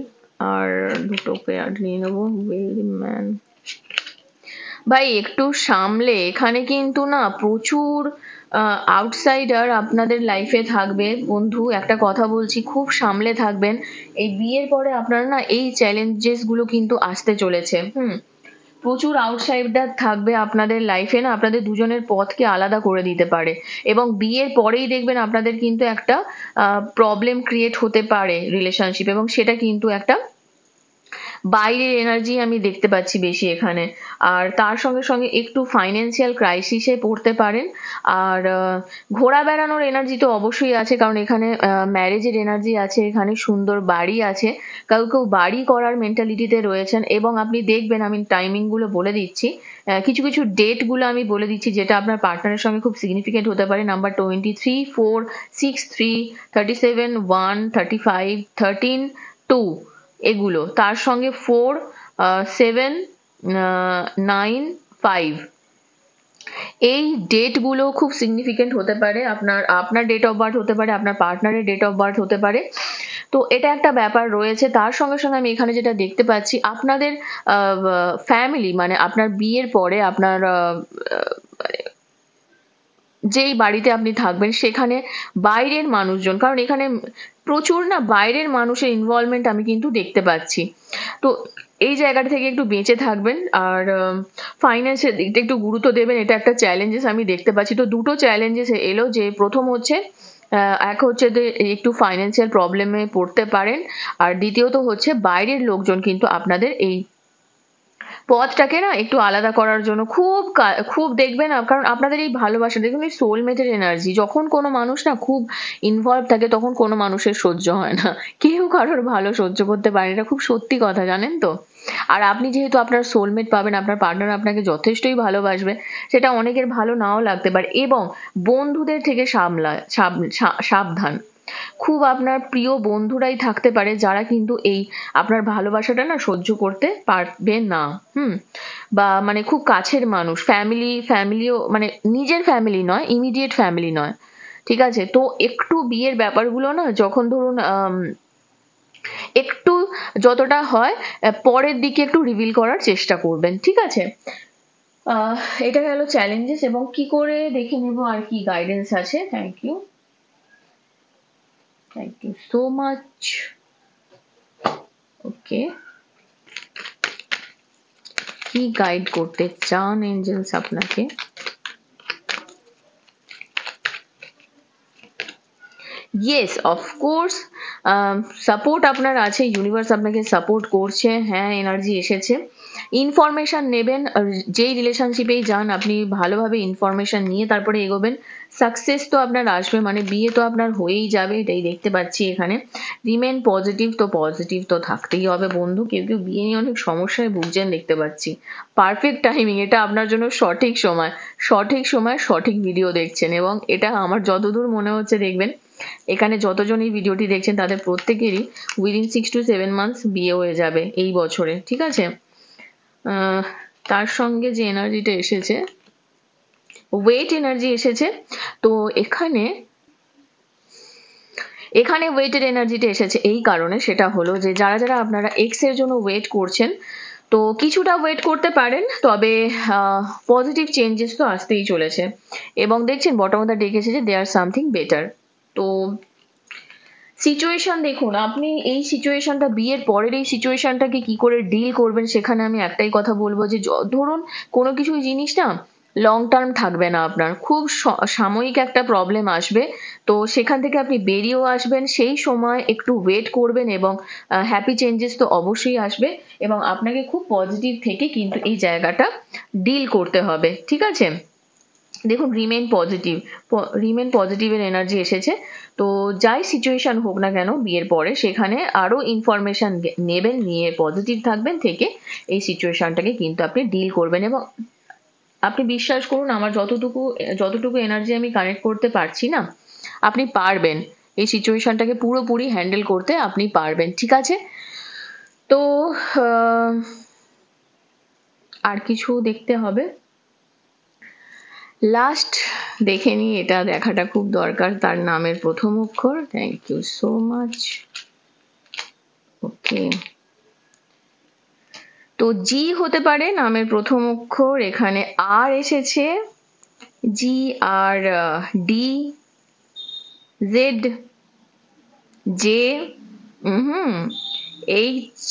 আর দুটো পেয়ার নিয়ে নেবো। ওয়েলদি ম্যান, ভাই একটু সামলে, এখানে কিন্তু না প্রচুর আউটসাইডার আপনাদের লাইফে থাকবে বন্ধু, একটা কথা বলছি, খুব সামলে থাকবেন। এই বিয়ের পরে আপনারা না এই চ্যালেঞ্জেস গুলো কিন্তু আসতে চলেছে। প্রচুর আউটসাইডার থাকবে আপনাদের লাইফে, না আপনাদের দুজনের পথকে আলাদা করে দিতে পারে, এবং বিয়ের পরেই দেখবেন আপনাদের কিন্তু একটা প্রবলেম ক্রিয়েট হতে পারে রিলেশনশিপ, এবং সেটা কিন্তু একটা বাইরের এনার্জি আমি দেখতে পাচ্ছি বেশি এখানে। আর তার সঙ্গে সঙ্গে একটু ফাইন্যান্সিয়াল ক্রাইসিসে পড়তে পারেন। আর ঘোরা বেড়ানোর এনার্জি তো অবশ্যই আছে, কারণ এখানে ম্যারেজের এনার্জি আছে, এখানে সুন্দর বাড়ি আছে, কেউ কেউ বাড়ি করার মেন্টালিটিতে রয়েছেন। এবং আপনি দেখবেন, আমি টাইমিংগুলো বলে দিচ্ছি, কিছু কিছু ডেটগুলো আমি বলে দিচ্ছি যেটা আপনার পার্টনারের সঙ্গে খুব সিগনিফিকেন্ট হতে পারে। নাম্বার 23, 4, 6, 3, 37, 1, 35, 13, 2 এগুলো, তার সঙ্গে 4, 7, 9, 5, এই ডেটগুলো খুব সিগনিফিকেন্ট হতে পারে। আপনার ডেট অফ বার্থ হতে পারে, আপনার পার্টনারের ডেট অফ বার্থ হতে পারে। তো এটা একটা ব্যাপার রয়েছে। তার সঙ্গে সঙ্গে আমি এখানে যেটা দেখতে পাচ্ছি, আপনাদের ফ্যামিলি মানে আপনার বিয়ের পরে আপনার যেই বাড়িতে আপনি থাকবেন সেখানে বাইরের মানুষজন, কারণ এখানে প্রচুর না বাইরের মানুষের ইনভলভমেন্ট আমি কিন্তু দেখতে পাচ্ছি। তো এই জায়গাটা থেকে একটু বেঁচে থাকবেন। আর ফাইন্যান্সের দিকটা একটু গুরুত্ব দেবেন, এটা একটা চ্যালেঞ্জেস আমি দেখতে পাচ্ছি। তো দুটো চ্যালেঞ্জেস এলো, যে প্রথম হচ্ছে এক হচ্ছে যে একটু ফাইন্যান্সিয়াল প্রবলেমে পড়তে পারেন, আর দ্বিতীয়ত হচ্ছে বাইরের লোকজন কিন্তু আপনাদের এই পথটাকে না একটু আলাদা করার জন্য খুব দেখবেন। কারণ আপনাদের এই ভালোবাসা, দেখুন এই সোলমেটের এনার্জি, যখন কোনো মানুষ না খুব ইনভলভ থাকে তখন কোনো মানুষের সহ্য হয় না, কেউ কারোর ভালো সহ্য করতে পারে না, এটা খুব সত্যি কথা, জানেন তো। আর আপনি যেহেতু আপনার সোলমেট পাবেন, আপনার পার্টনার আপনাকে যথেষ্টই ভালোবাসবে, সেটা অনেকের ভালো নাও লাগতে পারে। এবং বন্ধুদের থেকে সাবধান। খুব আপনার প্রিয় বন্ধুরাই থাকতে পারে যারা কিন্তু এই আপনার ভালোবাসাটা না সহ্য করতে পারবে না। বা মানে খুব কাছের মানুষ, ফ্যামিলিও, মানে নিজের ফ্যামিলি নয়, ইমিডিয়েট ফ্যামিলি নয়, ঠিক আছে। তো একটু বিয়ের ব্যাপারগুলো না, যখন ধরুন একটু যতটা হয় পরের দিকে একটু রিভিল করার চেষ্টা করবেন, ঠিক আছে। এটা গেল চ্যালেঞ্জেস। এবং কি করে দেখে নেব আর কি গাইডেন্স আছে। Thank you so much. Okay, কি গাইড করতে চান এঞ্জেলস আপনাকে? ইয়েস, অফকোর্স সাপোর্ট আপনার আছে, ইউনিভার্স আপনাকে সাপোর্ট করছে। হ্যাঁ, এনার্জি এসেছে। ইনফরমেশন নেবেন, যেই রিলেশনশিপেই যান আপনি ভালোভাবে ইনফরমেশন নিয়ে তারপরে এগোবেন। সাকসেস তো আপনার আসবে, মানে বিয়ে তো আপনার হয়েই যাবে, এটাই দেখতে পাচ্ছি এখানে। রিমেন পজিটিভ, তো পজিটিভ তো থাকতেই হবে বন্ধু। কেউ কেউ বিয়ে নিয়ে অনেক সমস্যায় ভুগছেন দেখতে পাচ্ছি। পারফেক্ট টাইমিং, এটা আপনার জন্য সঠিক সময়, সঠিক ভিডিও দেখছেন। এবং এটা আমার যতদূর মনে হচ্ছে, দেখবেন এখানে যতজন এই ভিডিওটি দেখছেন তাদের প্রত্যেকেরই উইদিন 6 to 7 মান্থস বিয়ে হয়ে যাবে এই বছরে, ঠিক আছে। তার সঙ্গে যে এনার্জিটা এসেছে, ওয়েট এনার্জি এসেছে। তো এখানে ওয়েটের এনার্জিটা এসেছে এই কারণে, সেটা হলো যে যারা যারা আপনারা এক্স এর জন্য ওয়েট করছেন, তো কিছুটা ওয়েট করতে পারেন, তবে পজিটিভ চেঞ্জেস তো আসতেই চলেছে। এবং দেখছেন বটমটা ডেকেছে যে দেয়ার সামথিং বেটার। তো সিচুয়েশন দেখুন, আপনি এই সিচুয়েশনটা, বিয়ের পরের এই সিচুয়েশনটাকে কি করে ডিল করবেন, সেখানে আমি একটাই কথা বলবো যে ধরুন কোনো কিছু জিনিস না লং টার্ম থাকবে না, আপনার খুব সাময়িক একটা প্রবলেম আসবে, তো সেখান থেকে আপনি বেরিয়েও আসবেন। সেই সময় একটু ওয়েট করবেন এবং হ্যাপি চেঞ্জেস তো অবশ্যই আসবে। এবং আপনাকে খুব পজিটিভ থেকে কিন্তু এই জায়গাটা ডিল করতে হবে, ঠিক আছে। দেখুন, রিমেন পজিটিভের এনার্জি এসেছে। তো যাই সিচুয়েশন হোক না কেন বিয়ের পরে, সেখানে আরো ইনফরমেশন নেবেন, নিয়ে পজিটিভ থাকবেন, থেকে এই সিচুয়েশনটাকে কিন্তু আপনি ডিল করবেন। এবং আপনি বিশ্বাস করুন, আমার যতটুকু এনার্জি আমি কানেক্ট করতে পারছি না, আপনি পারবেন এই সিচুয়েশনটাকে পুরোপুরি হ্যান্ডেল করতে, আপনি পারবেন, ঠিক আছে। তো আর কিছু দেখতে হবে, লাস্ট দেখে নিই, এটা দেখাটা খুব দরকার, তার নামের প্রথম অক্ষর। Thank you so much. Okay, তো জি হতে পারে নামের প্রথম অক্ষর, এখানে আর এসেছে, G R D, Z, J, H,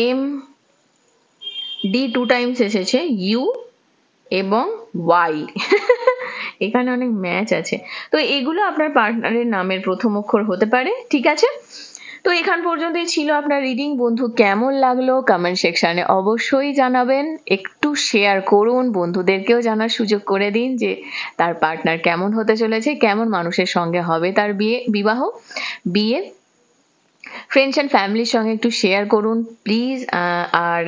M, D 2 times এসেছে, ইউ এবং ওয়াই। এখানে অনেক ম্যাচ আছে। তো এগুলো আপনার পার্টনারের নামের প্রথম অক্ষর হতে পারে, ঠিক আছে। তো এখান পর্যন্তই ছিল আপনার রিডিং। বন্ধু কেমন লাগলো কমেন্ট সেকশনে অবশ্যই জানাবেন, একটু শেয়ার করুন, বন্ধুদেরকেও জানার সুযোগ করে দিন যে তার পার্টনার কেমন হতে চলেছে, কেমন মানুষের সঙ্গে হবে তার বিয়ে। ফ্রেন্ডস অ্যান্ড ফ্যামিলির সঙ্গে একটু শেয়ার করুন প্লিজ। আর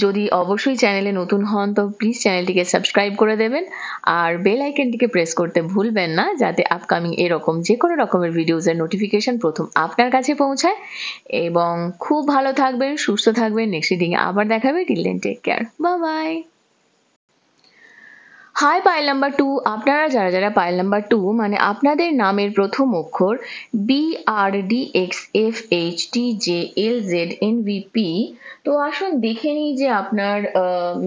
যদি অবশ্যই চ্যানেলে নতুন হন তো প্লিজ চ্যানেলটিকে সাবস্ক্রাইব করে দেবেন, আর বেল আইকনটিকে প্রেস করতে ভুলবেন না, যাতে আপকামিং এরকম যে কোনো রকমের ভিডিওসের নোটিফিকেশন প্রথম আপনার কাছে পৌঁছায়। এবং খুব ভালো থাকবেন, সুস্থ থাকবেন, নেক্সট রিডিংয়ে আবার দেখাবে। Till then take care, bye bye. Hi pile number 2, আপনারা যারা যারা পাইল নাম্বার 2 মানে আপনাদের নামের প্রথম অক্ষর BRDXFHTJLZNVP, তো আসুন দেখে নিই যে আপনার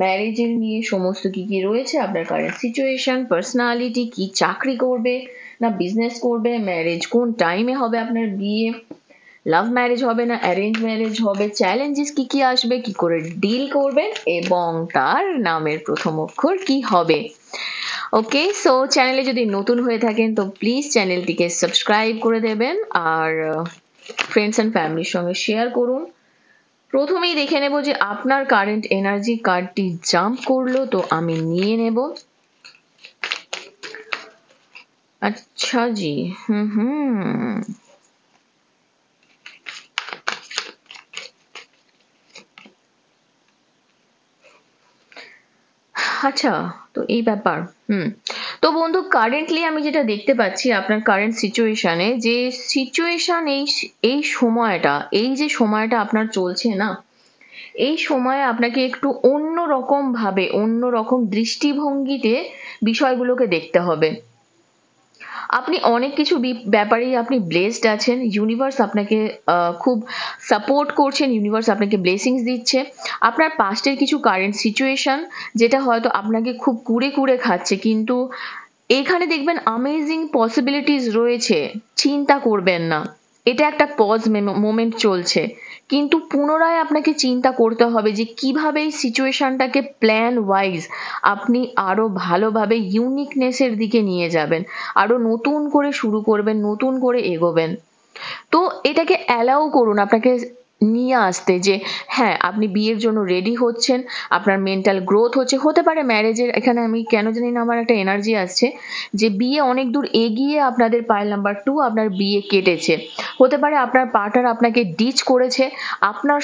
ম্যারেজের নিয়ে সমস্ত কি কি রয়েছে, আপনার কারেন্ট সিচুয়েশন, পার্সোনালিটি, কি চাকরি করবে না বিজনেস করবে, ম্যারেজ কোন টাইমে হবে আপনার বিয়ে, লাভ ম্যারেজ হবে না অ্যারেঞ্জ ম্যারেজ হবে, চ্যালেঞ্জেস কি কি আসবে, কি করে ডিল করবেন, এবং তার নামের প্রথম অক্ষর কি হবে। ওকে, সো চ্যানেলে যদি নতুন হয়ে থাকেন তো প্লিজ চ্যানেলটিকে সাবস্ক্রাইব করে দেবেন, আর ফ্রেন্ডস অ্যান্ড ফ্যামিলির সঙ্গে শেয়ার করুন। প্রথমেই দেখে নেব যে আপনার কারেন্ট এনার্জি কার্ডটি জাম্প করলো, তো আমি নিয়ে নেব। আচ্ছা জি, আচ্ছা, তো এই ব্যাপার। তো বন্ধু কারেন্টলি আমি যেটা দেখতে পাচ্ছি আপনার কারেন্ট সিচুয়েশনে, যে সিচুয়েশন এই সময়টা, এই যে সময়টা আপনার চলছে না, এই সময়ে আপনাকে একটু অন্যরকম ভাবে, অন্যরকম দৃষ্টিভঙ্গিতে বিষয়গুলোকে দেখতে হবে। আপনি অনেক কিছু ব্যাপারেই আপনি ব্লেসড আছেন, ইউনিভার্স আপনাকে খুব সাপোর্ট করছেন, ইউনিভার্স আপনাকে ব্লেসিংস দিচ্ছে। আপনার পাস্টের কিছু কারেন্ট সিচুয়েশন যেটা হয়তো আপনাকে খুব কুড়ে কুড়ে খাচ্ছে, কিন্তু এখানে দেখবেন অ্যামেজিং পসিবিলিটিস রয়েছে, চিন্তা করবেন না। এটা একটা পজ মোমেন্ট চলছে, কিন্তু পুনরায় আপনাকে চিন্তা করতে হবে যে কিভাবে এই সিচুয়েশনটাকে প্ল্যান ওয়াইজ আপনি আরো ভালোভাবে ইউনিকনেসের দিকে নিয়ে যাবেন, আরো নতুন করে শুরু করবেন, নতুন করে এগোবেন। তো এটাকে অ্যালাউ করুন আপনাকে নিয়ে আসতে, যে হ্যাঁ আপনি বিয়ের জন্য রেডি হচ্ছেন, আপনার মেন্টাল গ্রোথ হতে পারে ম্যারেজের। এখানে আমি কেন জানি না আমার একটা এনার্জি আসছে যে বিয়ে অনেক দূর এগিয়ে আপনাদের পাইল নাম্বার 2 আপনার বিয়ে কেটেছে। হতে পারে আপনার পার্টনার আপনাকে ডিচ করেছে, আপনার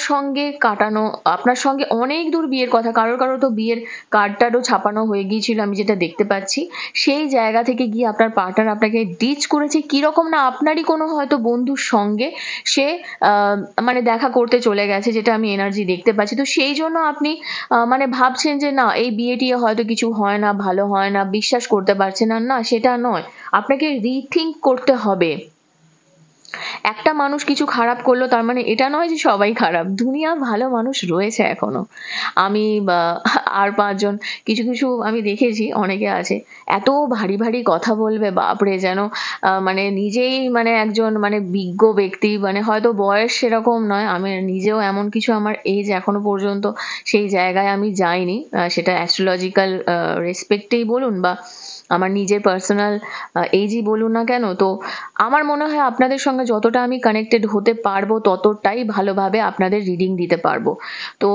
সঙ্গে অনেক দূর বিয়ের কথা, কারোর তো বিয়ের কার্ডটারও ছাপানো হয়ে গিয়েছিল আমি যেটা দেখতে পাচ্ছি। সেই জায়গা থেকে গিয়ে আপনার পার্টনার আপনাকে ডিচ করেছে, কিরকম না আপনারই কোনো হয়তো বন্ধুর সঙ্গে সে মানে দেখা করতে চলে গেছে, যেটা আমি এনার্জি দেখতে পাচ্ছি। তো সেই জন্য আপনি মানে ভাবছেন যে না এই বিয়েটি হয়তো কিছু হয় না, ভালো হয় না, বিশ্বাস করতে পারছেন না। না, সেটা নয়, আপনাকে রিথিঙ্ক করতে হবে। একটা মানুষ কিছু খারাপ করলো তার মানে এটা নয় যে সবাই খারাপ, দুনিয়া ভালো মানুষ রয়েছে এখনো। আমি আর 5 জন কিছু কিছু আমি দেখেছি, অনেকে আছে এত ভারী ভারী কথা বলবে, বাপরে, যেন মানে নিজেই মানে একজন মানে বিজ্ঞ ব্যক্তি, মানে হয়তো বয়স সেরকম নয়, আমি নিজেও এমন কিছু, আমার এজ এখনো পর্যন্ত সেই জায়গায় আমি যাইনি, সেটা অ্যাস্ট্রোলজিক্যাল রেসপেক্টেই বলুন বা আমার নিজের পার্সোনাল এজই বলুন না কেন। তো আমার মনে হয় আপনাদের সঙ্গে যতটা আমি কানেক্টেড হতে পারবো ততটাই ভালোভাবে আপনাদের রিডিং দিতে পারবো। তো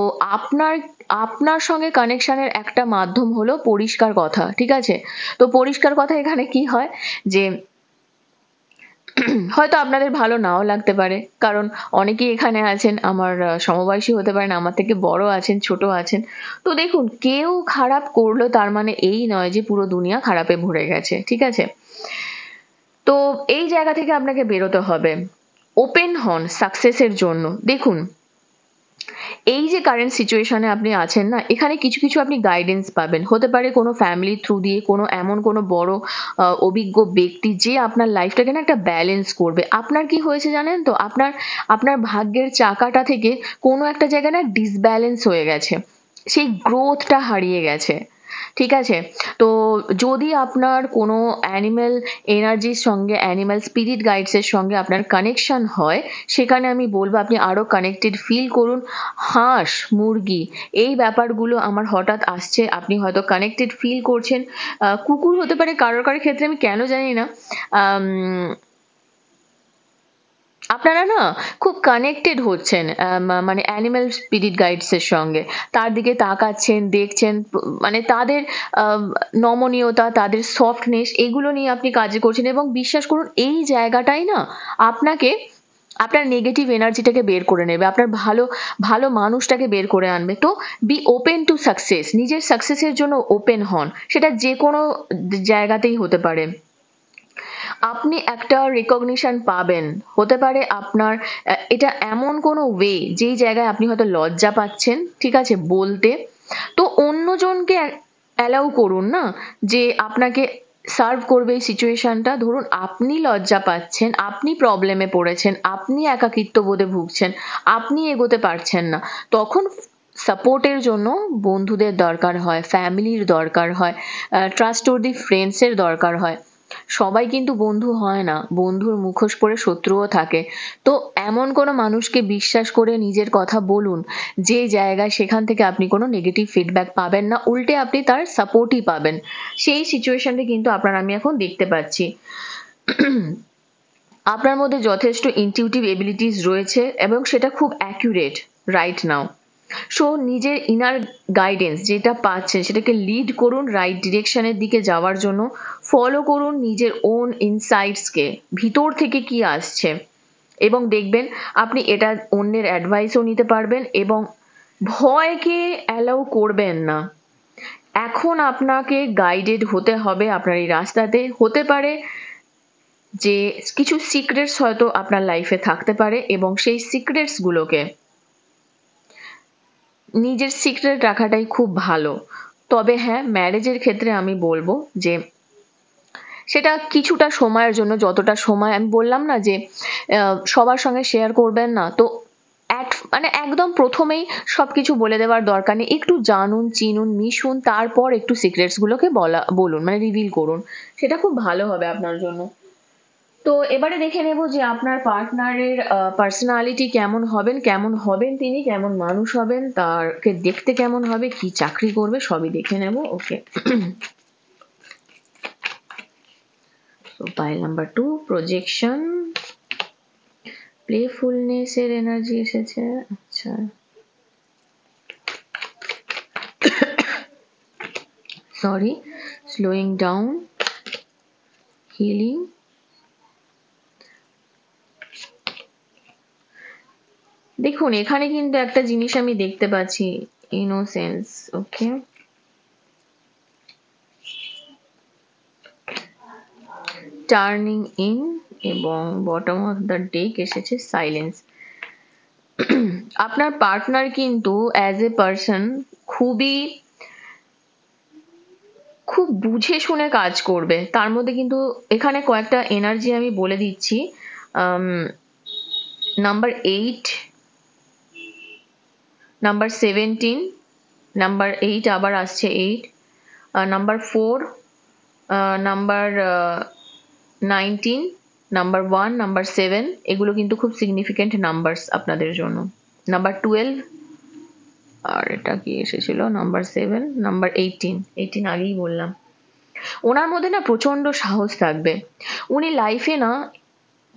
আপনার সঙ্গে কানেকশনের একটা মাধ্যম হলো পরিষ্কার কথা, ঠিক আছে? তো পরিষ্কার কথা এখানে কি হয় যে হয়তো আপনাদের ভালো নাও লাগতে পারে, কারণ অনেকেই এখানে আছেন আমার সমবয়সী হতে পারেন, আমার থেকে বড় আছেন, ছোট আছেন। তো দেখুন, কেউ খারাপ করলো তার মানে এই নয় যে পুরো দুনিয়া খারাপে ভরে গেছে, ঠিক আছে? তো এই জায়গা থেকে আপনাকে বেরোতে হবে, ওপেন হন সাকসেসের জন্য। দেখুন, এই যে কারেন্ট সিচুয়েশনে আপনি আছেন না, এখানে কিছু কিছু আপনি গাইডেন্স পাবেন, হতে পারে কোনো ফ্যামিলি থ্রু দিয়ে, কোনো বড় অভিজ্ঞ ব্যক্তি যে আপনার লাইফটাকে না একটা ব্যালেন্স করবে। আপনার কি হয়েছে জানেন তো, আপনার ভাগ্যের চাকাটা থেকে কোনো একটা জায়গায় না ডিসব্যালেন্স হয়ে গেছে, সেই গ্রোথটা হারিয়ে গেছে, ঠিক আছে? তো যদি আপনার কোনো অ্যানিম্যাল এনার্জির সঙ্গে, অ্যানিম্যাল স্পিরিট গাইডসের সঙ্গে আপনার কানেকশন হয়, সেখানে আমি বলবো আপনি আরো কানেক্টেড ফিল করুন। হাঁস, মুরগি, এই ব্যাপারগুলো আমার হঠাৎ আসছে, আপনি হয়তো কানেক্টেড ফিল করছেন। কুকুর হতে পারে কারোর ক্ষেত্রে, আমি কেন জানি না আপনারা না খুব কানেক্টেড হচ্ছেন, মানে অ্যানিম্যাল স্পিরিট গাইডসের সঙ্গে। তার দিকে তাকাচ্ছেন, দেখছেন, মানে তাদের নমনীয়তা, তাদের সফটনেস, এগুলো নিয়ে আপনি কাজ করছেন। এবং বিশ্বাস করুন, এই জায়গাটাই না আপনাকে আপনার নেগেটিভ এনার্জিটাকে বের করে নেবে, আপনার ভালো ভালো মানুষটাকে বের করে আনবে। তো বি ওপেন টু সাকসেস, নিজের সাকসেসের জন্য ওপেন হন, সেটা যে কোনো জায়গাতেই হতে পারে। আপনি একটা রিকগনিশন পাবেন, হতে পারে আপনার এটা এমন কোনো ওয়ে যেই জায়গায় আপনি হয়তো লজ্জা পাচ্ছেন, ঠিক আছে, বলতে। তো অন্যজনকে অ্যালাউ করুন না যে আপনাকে সার্ভ করবে এই সিচুয়েশনটা। ধরুন আপনি লজ্জা পাচ্ছেন, আপনি প্রবলেমে পড়েছেন, আপনি একাকিত্ব বোধে ভুগছেন, আপনি এগোতে পারছেন না, তখন সাপোর্টের জন্য বন্ধুদের দরকার হয়, ফ্যামিলির দরকার হয়, ট্রাস্টওয়ার্দি ফ্রেন্ডসের দরকার হয়। সবাই কিন্তু বন্ধু হয় না, বন্ধুর মুখোশ পরে শত্রুও থাকে। তো এমন কোনো মানুষকে বিশ্বাস করে নিজের কথা বলুন যে জায়গায় সেখান থেকে আপনি কোনো নেগেটিভ ফিডব্যাক পাবেন না, উল্টে আপনি তার সাপোর্টই পাবেন। সেই সিচুয়েশনটা কিন্তু আমি এখন দেখতে পাচ্ছি। আপনার মধ্যে যথেষ্ট ইনটিউটিভ এবিলিটিস রয়েছে এবং সেটা খুব অ্যাকুরেট রাইট নাও। সো নিজের ইনার গাইডেন্স যেটা পাচ্ছেন সেটাকে লিড করুন রাইট ডিরেকশনের দিকে যাওয়ার জন্য। ফলো করুন নিজের ওন ইনসাইটসকে, ভিতর থেকে কি আসছে, এবং দেখবেন আপনি এটা অন্যের অ্যাডভাইসও নিতে পারবেন। এবং ভয়কে অ্যালাউ করবেন না। এখন আপনাকে গাইডেড হতে হবে আপনার এই রাস্তাতে। হতে পারে যে কিছু সিক্রেটস হয়তো আপনার লাইফে থাকতে পারে, এবং সেই সিক্রেটসগুলোকে নিজের সিক্রেট রাখাটাই খুব ভালো। তবে হ্যাঁ, ম্যারেজের ক্ষেত্রে আমি বলবো যে সেটা কিছুটা সময়ের জন্য, যতটা সময় আমি বললাম না যে সবার সঙ্গে শেয়ার করবেন না, তো মানে একদম প্রথমেই সবকিছু বলে দেওয়ার দরকার নেই। একটু জানুন, চিনুন, মিশুন, তারপর একটু সিক্রেটস গুলোকে বলুন, মানে রিভিল করুন, সেটা খুব ভালো হবে আপনার জন্য। তো এবারে দেখে নেব যে আপনার পার্টনারের পার্সোনালিটি কেমন হবেন তিনি কেমন মানুষ হবেন, তারকে দেখতে কেমন হবে, কি চাকরি করবে, সবই দেখে নেব। Okay, so pile number 2 projection, playfulness এর এনার্জি এসেছে। আচ্ছা, সরি, স্লোয়িং ডাউন, হিলিং। দেখুন এখানে কিন্তু একটা জিনিস আমি দেখতে পাচ্ছি, ইনোসেন্স। ওকে, টার্নিং ইন, এবং বটম অফ দ্য ডেক এসেছে সাইলেন্স। আপনার পার্টনার কিন্তু অ্যাজ এ পার্সন খুব বুঝে শুনে কাজ করবে। তার মধ্যে কিন্তু এখানে কয়েকটা এনার্জি আমি বলে দিচ্ছি। নাম্বার 8, নাম্বার 17, নাম্বার 8 আবার আসছে 8, নাম্বার 4, নাম্বার 19, নাম্বার 1, নাম্বার 7, এগুলো কিন্তু খুব সিগনিফিকেন্ট নাম্বারস আপনাদের জন্য। নাম্বার 12, আর এটা কি এসেছিল, নাম্বার 7, নাম্বার 18 আগেই বললাম। ওনার মধ্যে না প্রচন্ড সাহস থাকবে। উনি লাইফে না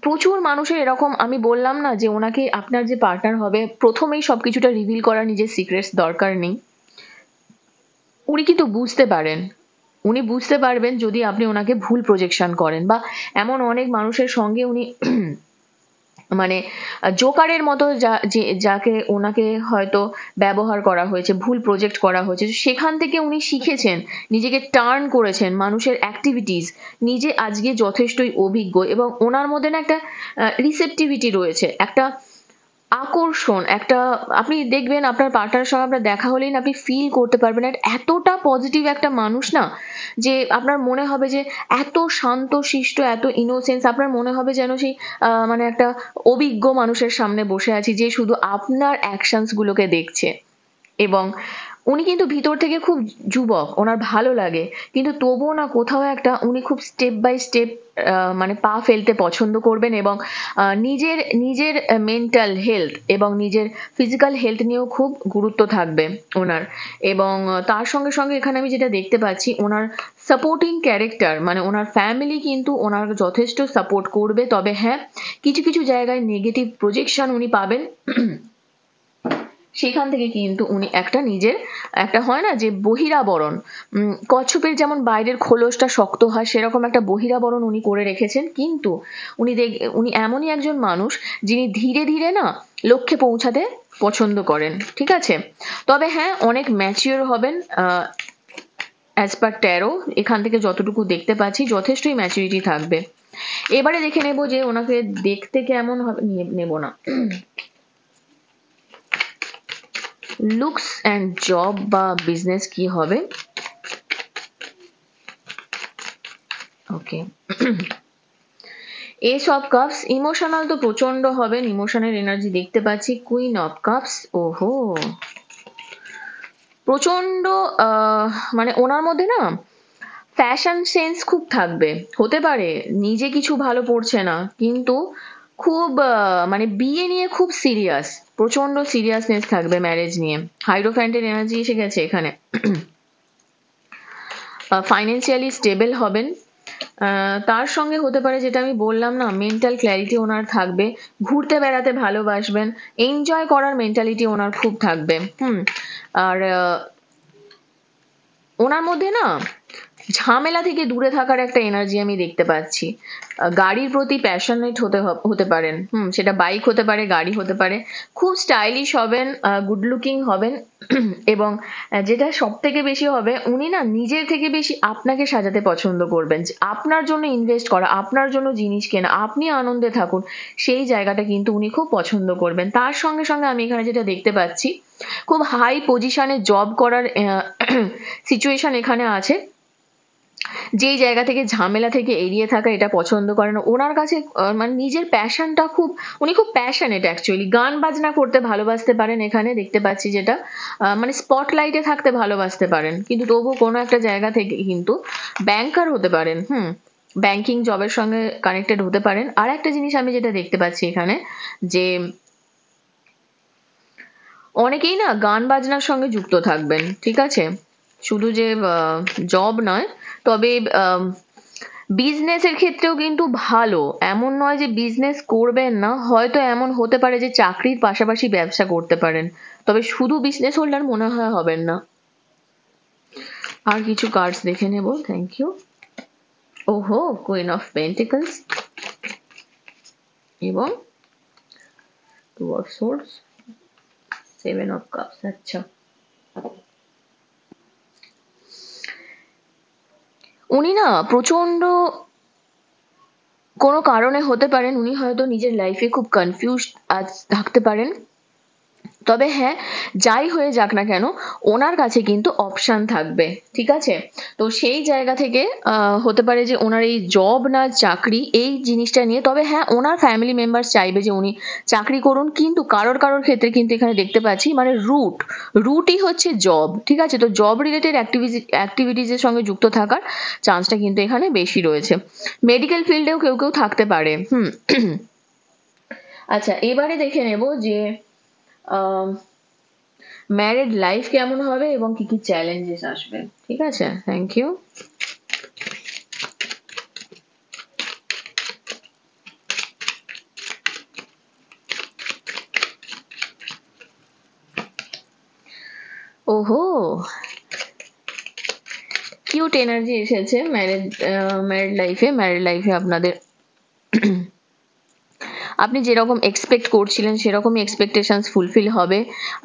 প্রচুর মানুষের এরকম, আমি বললাম না যে ওনাকে আপনার যে পার্টনার হবে প্রথমেই সবকিছুটা রিভিল করা নিজের সিক্রেটস দরকার নেই। উনি কিন্তু উনি বুঝতে পারবেন যদি আপনি ওনাকে ভুল প্রজেকশন করেন, বা এমন অনেক মানুষের সঙ্গে উনি মানে জোকারের মতো যাকে ওনাকে হয়তো ব্যবহার করা হয়েছে, ভুল প্রজেক্ট করা হয়েছে, সেখান থেকে উনি শিখেছেন, নিজেকে টার্ন করেছেন, মানুষের অ্যাক্টিভিটিস নিজে আজকে যথেষ্টই অভিজ্ঞ। এবং ওনার মধ্যে না একটা রিসেপটিভিটি রয়েছে, একটা আকর্ষণ, একটা, আপনি দেখবেন আপনার পার্টনারের সঙ্গে আপনার দেখা হলেই না আপনি ফিল করতে পারবেন এতটা পজিটিভ একটা মানুষ না, যে আপনার মনে হবে যে এত শান্ত শিষ্ট, এত ইনোসেন্স, আপনার মনে হবে যেন সেই মানে একটা অভিজ্ঞ মানুষের সামনে বসে আছি যে শুধু আপনার অ্যাকশনস গুলোকে দেখছে। এবং উনি কিন্তু ভিতর থেকে খুব যুবক, ওনার ভালো লাগে, কিন্তু তবুও না কোথাও একটা উনি খুব স্টেপ বাই স্টেপ মানে পা ফেলতে পছন্দ করবেন, এবং নিজের নিজের মেন্টাল হেলথ এবং নিজের ফিজিক্যাল হেলথ নিয়েও খুব গুরুত্ব থাকবে ওনার। এবং তার সঙ্গে সঙ্গে এখানে আমি যেটা দেখতে পাচ্ছি, ওনার সাপোর্টিং ক্যারেক্টার, মানে ওনার ফ্যামিলি কিন্তু ওনার যথেষ্ট সাপোর্ট করবে। তবে হ্যাঁ, কিছু কিছু জায়গায় নেগেটিভ প্রজেকশন উনি পাবেন, সেখান থেকে কিন্তু উনি একটা নিজের একটা হয় না যে বহিরাবরণ, কচ্ছপের যেমন বাইরের খোলসটা শক্ত হয়, সেরকম একটা বহিরাবরণ উনি করে রেখেছেন। কিন্তু উনি এমনই একজন মানুষ যিনি ধীরে ধীরে না লক্ষ্যে পৌঁছাতে পছন্দ করেন, ঠিক আছে। তবে হ্যাঁ, অনেক ম্যাচিওর হবেন অ্যাজ পার ট্যারো, এখান থেকে যতটুকু দেখতে পাচ্ছি যথেষ্টই ম্যাচুরিটি থাকবে। এবারে দেখে নেব যে ওনাকে দেখতে কেমন হবে, নেব না লুকস অ্যান্ড জব বা বিজনেস কি হবে। ওকে, এস অফ কাপস, ইমোশনাল তো প্রচন্ড হবেন, ইমোশনের এনার্জি দেখতে পাচ্ছি। কুইন অফ কাপস, ওহো, প্রচন্ড মানে ওনার মধ্যে না ফ্যাশন সেন্স খুব থাকবে। হতে পারে নিজে কিছু ভালো পড়ছে না, কিন্তু খুব মানে বিয়ে নিয়ে খুব সিরিয়াস, প্রচন্ড সিরিয়াসনেস থাকবে ম্যারেজ নিয়ে। হাইরোফ্যান্টের এনার্জি এসে গেছে এখানে। ফাইন্যান্সিয়ালি স্টেবল হবেন। তার সঙ্গে হতে পারে যেটা আমি বললাম না, মেন্টাল ক্ল্যারিটি ওনার থাকবে, ঘুরতে বেড়াতে ভালোবাসবেন, এনজয় করার মেন্টালিটি ওনার খুব থাকবে। আর ওনার মধ্যে না ঝামেলা থেকে দূরে থাকার একটা এনার্জি আমি দেখতে পাচ্ছি। গাড়ির প্রতি প্যাশনেট হতে পারেন, সেটা বাইক হতে পারে, গাড়ি হতে পারে। খুব স্টাইলিশ হবেন, গুড লুকিং হবেন, এবং যেটা সব থেকে বেশি হবে, উনি না নিজের থেকে বেশি আপনাকে সাজাতে পছন্দ করবেন, আপনার জন্য ইনভেস্ট করা, আপনার জন্য জিনিস কেনা, আপনি আনন্দে থাকুন, সেই জায়গাটা কিন্তু উনি খুব পছন্দ করবেন। তার সঙ্গে সঙ্গে আমি এখানে যেটা দেখতে পাচ্ছি, খুব হাই পজিশনে জব করার সিচুয়েশন এখানে আছে। যেই জায়গা থেকে ঝামেলা থেকে এড়িয়ে থাকা, এটা পছন্দ করেন ওনার কাছে। মানে নিজের প্যাশনটা খুব, উনি খুব প্যাশনেট অ্যাকচুয়ালি। গান বাজনা করতে ভালোবাসতে পারেন, এখানে দেখতে পাচ্ছি যেটা মানে স্পটলাইটে থাকতে ভালোবাসতে পারেন, কিন্তু তবু কোনো একটা জায়গা থেকে কিন্তু ব্যাংকার হতে পারেন, ব্যাংকিং জবের সঙ্গে কানেক্টেড হতে পারেন। আর একটা জিনিস আমি যেটা দেখতে পাচ্ছি এখানে, যে অনেকেই না গান বাজনার সঙ্গে যুক্ত থাকবেন, ঠিক আছে, শুধু যে জব নয়, তবে বিজনেসের ক্ষেত্রেও কিন্তু ভালো, এমন নয় যে বিজনেস করবেন না, হয়তো এমন হতে পারে যে চাকরির পাশাপাশি ব্যবসা করতে পারেন, তবে শুধু বিজনেস হোল্ডার মনে হয় হবেন না। আর কিছু কার্ডস দেখে নেব, থ্যাংক ইউ। ওহো, কুইন অফ পেন্টিকলস এবং two of swords, seven of cups. আচ্ছা, উনি না প্রচন্ড কোনো কারণে হতে পারেন, উনি হয়তো নিজের লাইফে খুব কনফিউজ থাকতে পারেন। তবে হ্যাঁ, যাই হয়ে যাক না কেন, ওনার কাছে কিন্তু অপশান থাকবে, ঠিক আছে। তো সেই জায়গা থেকে হতে পারে যে ওনার এই জব না চাকরি, এই জিনিসটা নিয়ে। তবে হ্যাঁ, ওনার ফ্যামিলি মেম্বার চাইবে যে উনি চাকরি করুন, কিন্তু কারোর ক্ষেত্রে কিন্তু এখানে দেখতে পাচ্ছি মানে রুটই হচ্ছে জব, ঠিক আছে। তো জব রিলেটেড অ্যাক্টিভিটিজের সঙ্গে যুক্ত থাকার চান্সটা কিন্তু এখানে বেশি রয়েছে। মেডিকেল ফিল্ডেও কেউ কেউ থাকতে পারে। আচ্ছা, এবারে দেখে নেব যে ম্যারিড লাইফ কেমন হবে এবং কি কি চ্যালেঞ্জেস আসবে, ঠিক আছে। Thank you. ওহো, কিউট এনার্জি এসেছে ম্যারিড লাইফে আপনাদের আপনি যেরকম এক্সপেক্ট করছিলেন সেরকমই এক্সপেকটেশনস ফুলফিল হবে,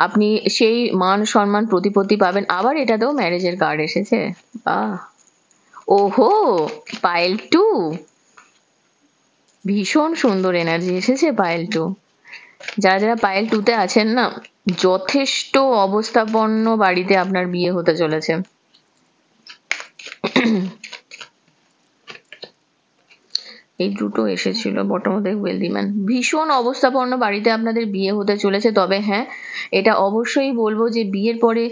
আপনি সেই মান সম্মান প্রতিপত্তি পাবেন। আবার এটাতেও ম্যারেজের কার্ড এসেছে, বাহ। ওহো, পাইল 2, ভীষণ সুন্দর এনার্জি এসেছে পাইল 2। যারা যারা পাইল 2-তে আছেন না, যথেষ্ট অবস্থাপন্ন বাড়িতে আপনার বিয়ে হতে চলেছে। এই দুটো এসেছিল bottom of the wealthy man. ভীষণ অবস্থাপন্ন বাড়িতে আপনাদের বিয়ে হতে চলেছে, তবে হ্যাঁ এটা অবশ্যই বলবো যে বিয়ের পরে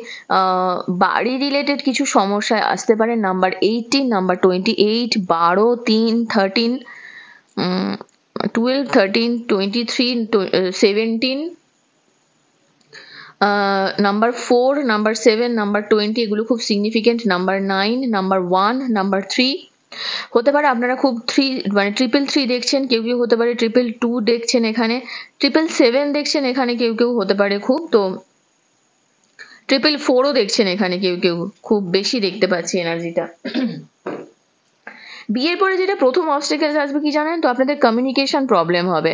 বাড়ি রিলেটেড কিছু সমস্যা আসতে পারে। Number 18, number 28, 12, 3, 13, 12, 13, 23, 17, number 4, number 7, number 20 এগুলো খুব সিগনিফিকেন্ট। নাম্বার 9, নাম্বার 1, নাম্বার 3 হতে পারে আপনারা খুব 3 মানে 333 দেখছেন, কেউ কেউ হতে পারে 222 দেখছেন, এখানে 777 দেখছেন, এখানে কেউ কেউ হতে পারে খুব, তো 444ও দেখছেন এখানে কেউ কেউ, খুব বেশি দেখতে পাচ্ছি এনার্জিটা। বিয়ের পরে যেটা প্রথম অবস্টেকেলস আসবে কি জানেন তো, আপনাদের কমিউনিকেশন প্রবলেম হবে।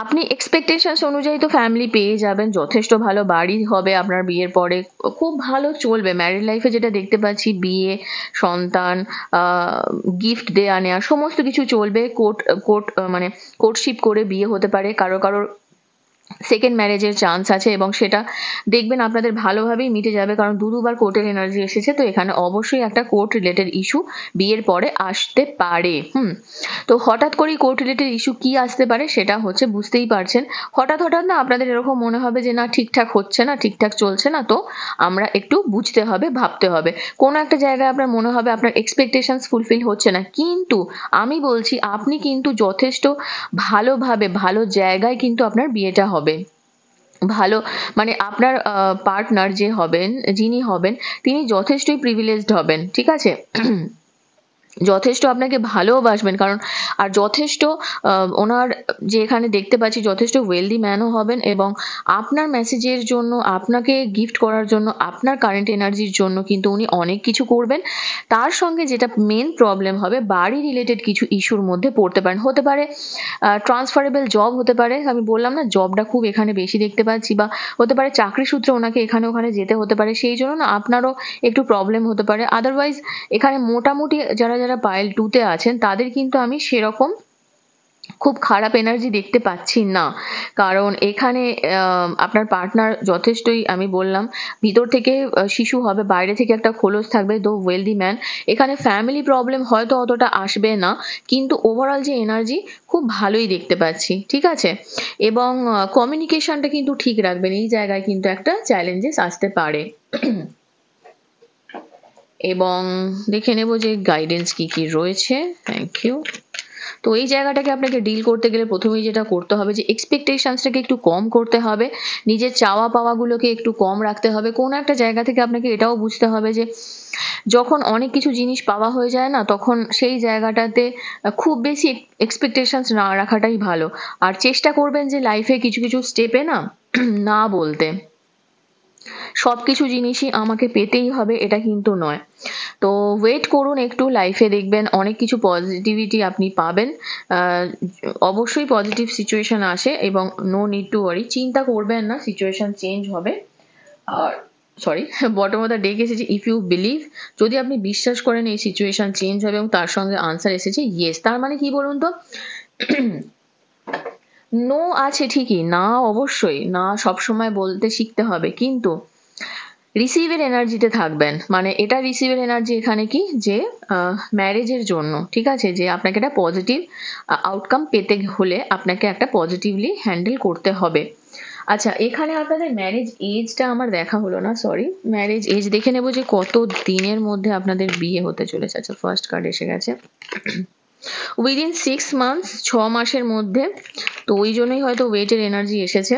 আপনি এক্সপেকটেশনস অনুযায়ী তো ফ্যামিলি পেয়ে যাবেন, যথেষ্ট ভালো বাড়ি হবে আপনার বিয়ের পরে, খুব ভালো চলবে ম্যারিড লাইফে। যেটা দেখতে পাচ্ছি বিয়ে, সন্তান, গিফট দেয়া নেওয়া সমস্ত কিছু চলবে। মানে কোর্টশিপ করে বিয়ে হতে পারে, কারো কারোর সেকেন্ড ম্যারেজের চান্স আছে, এবং সেটা দেখবেন আপনাদের ভালোভাবেই মিটে যাবে, কারণ দুবার কোর্টের এনার্জি এসেছে, তো এখানে অবশ্যই একটা কোর্ট রিলেটেড ইস্যু বিয়ের পরে আসতে পারে। তো হঠাৎ করেই কোর্ট রিলেটেড ইস্যু কি আসতে পারে সেটা হচ্ছে বুঝতেই পারছেন। হঠাৎ হঠাৎ না আপনাদের এরকম মনে হবে যে না ঠিকঠাক হচ্ছে না, ঠিকঠাক চলছে না, তো আমরা একটু বুঝতে হবে, ভাবতে হবে। কোনো একটা জায়গায় আপনার মনে হবে আপনার এক্সপেকটেশনস ফুলফিল হচ্ছে না, কিন্তু আমি বলছি আপনি কিন্তু যথেষ্ট ভালোভাবে ভালো জায়গায় কিন্তু আপনার বিয়েটা হবে। ভালো মানে আপনার পার্টনার যে হবেন, যিনি হবেন, তিনি যথেষ্টই প্রিভিলেজড হবেন, ঠিক আছে? যথেষ্ট আপনাকে ভালোবাসবেন, কারণ আর যথেষ্ট ওনার যে এখানে দেখতে পাচ্ছি যথেষ্ট ওয়েলদি ম্যানও হবেন, এবং আপনার মেসেজের জন্য, আপনাকে গিফট করার জন্য, আপনার কারেন্ট এনার্জির জন্য কিন্তু উনি অনেক কিছু করবেন। তার সঙ্গে যেটা মেন প্রবলেম হবে, বাড়ি রিলেটেড কিছু ইস্যুর মধ্যে পড়তে পারেন। হতে পারে ট্রান্সফারেবল জব হতে পারে, আমি বললাম না জবটা খুব এখানে বেশি দেখতে পাচ্ছি, বা হতে পারে চাকরি সূত্রে ওনাকে এখানে ওখানে যেতে হতে পারে, সেই জন্য না আপনারও একটু প্রবলেম হতে পারে। আদারওয়াইজ এখানে মোটামুটি যারা যারা পাইল 2-তে আছেন তাদের কিন্তু আমি সেরকম খুব খারাপ এনার্জি দেখতে পাচ্ছি না, কারণ এখানে আপনার পার্টনার যথেষ্টই, আমি বললাম ভিতর থেকে শিশু হবে, বাইরে থেকে একটা খোলস থাকবে, দো ওয়েলদি ম্যান। এখানে ফ্যামিলি প্রবলেম হয়তো অতটা আসবে না, কিন্তু ওভারঅল যে এনার্জি খুব ভালোই দেখতে পাচ্ছি, ঠিক আছে? এবং কমিউনিকেশনটা কিন্তু ঠিক রাখবেন, এই জায়গায় কিন্তু একটা চ্যালেঞ্জেস আসতে পারে। এবং দেখে নেব যে গাইডেন্স কি কি রয়েছে। Thank you. তো এই জায়গাটাকে আপনাকে ডিল করতে গেলে প্রথমেই যেটা করতে হবে যে এক্সপেকটেশনসটাকে একটু কম করতে হবে, নিজের চাওয়া পাওয়াগুলোকে একটু কম রাখতে হবে। কোনো একটা জায়গা থেকে আপনাকে এটাও বুঝতে হবে যে যখন অনেক কিছু জিনিস পাওয়া হয়ে যায় না, তখন সেই জায়গাটাতে খুব বেশি এক্সপেকটেশনস না রাখাটাই ভালো। আর চেষ্টা করবেন যে লাইফে কিছু কিছু স্টেপে না না বলতে, সবকিছু জিনিসই আমাকে পেতেই হবে এটা কিন্তু নয়। তো ওয়েট করুন একটু, লাইফে দেখবেন অনেক কিছু পজিটিভিটি আপনি পাবেন। অবশ্যই পজিটিভ সিচুয়েশন আসে, এবং নো নিড টু ওয়ারি, চিন্তা করবেন না, সিচুয়েশন চেঞ্জ হবে। আর sorry, bottom of the deck এসেছে ইফ ইউ বিলিভ, যদি আপনি বিশ্বাস করেন এই সিচুয়েশন চেঞ্জ হবে, এবং তার সঙ্গে আনসার এসেছে ইয়েস। তার মানে কি বলুন তো, নো আছে ঠিকই, না অবশ্যই না সবসময় বলতে শিখতে হবে, কিন্তু রিসিভের এনার্জিতে থাকবেন। মানে এটা রিসিভের এনার্জি এখানে কি, যে ম্যারেজের জন্য, ঠিক আছে, যে আপনাকে একটা পজিটিভ আউটকাম পেতে হলে আপনাকে একটা পজিটিভলি হ্যান্ডেল করতে হবে। আচ্ছা, এখানে আপনাদের ম্যারেজ এজটা আমার দেখা হলো না, সরি। ম্যারেজ এজ দেখে নেব যে কত দিনের মধ্যে আপনাদের বিয়ে হতে চলেছে। আচ্ছা, ফার্স্ট কার্ড এসে গেছে, উইদিন 6 মান্থস, 6 মাসের মধ্যে। তো ওই জন্যই হয়তো ওয়েটের এনার্জি এসেছে।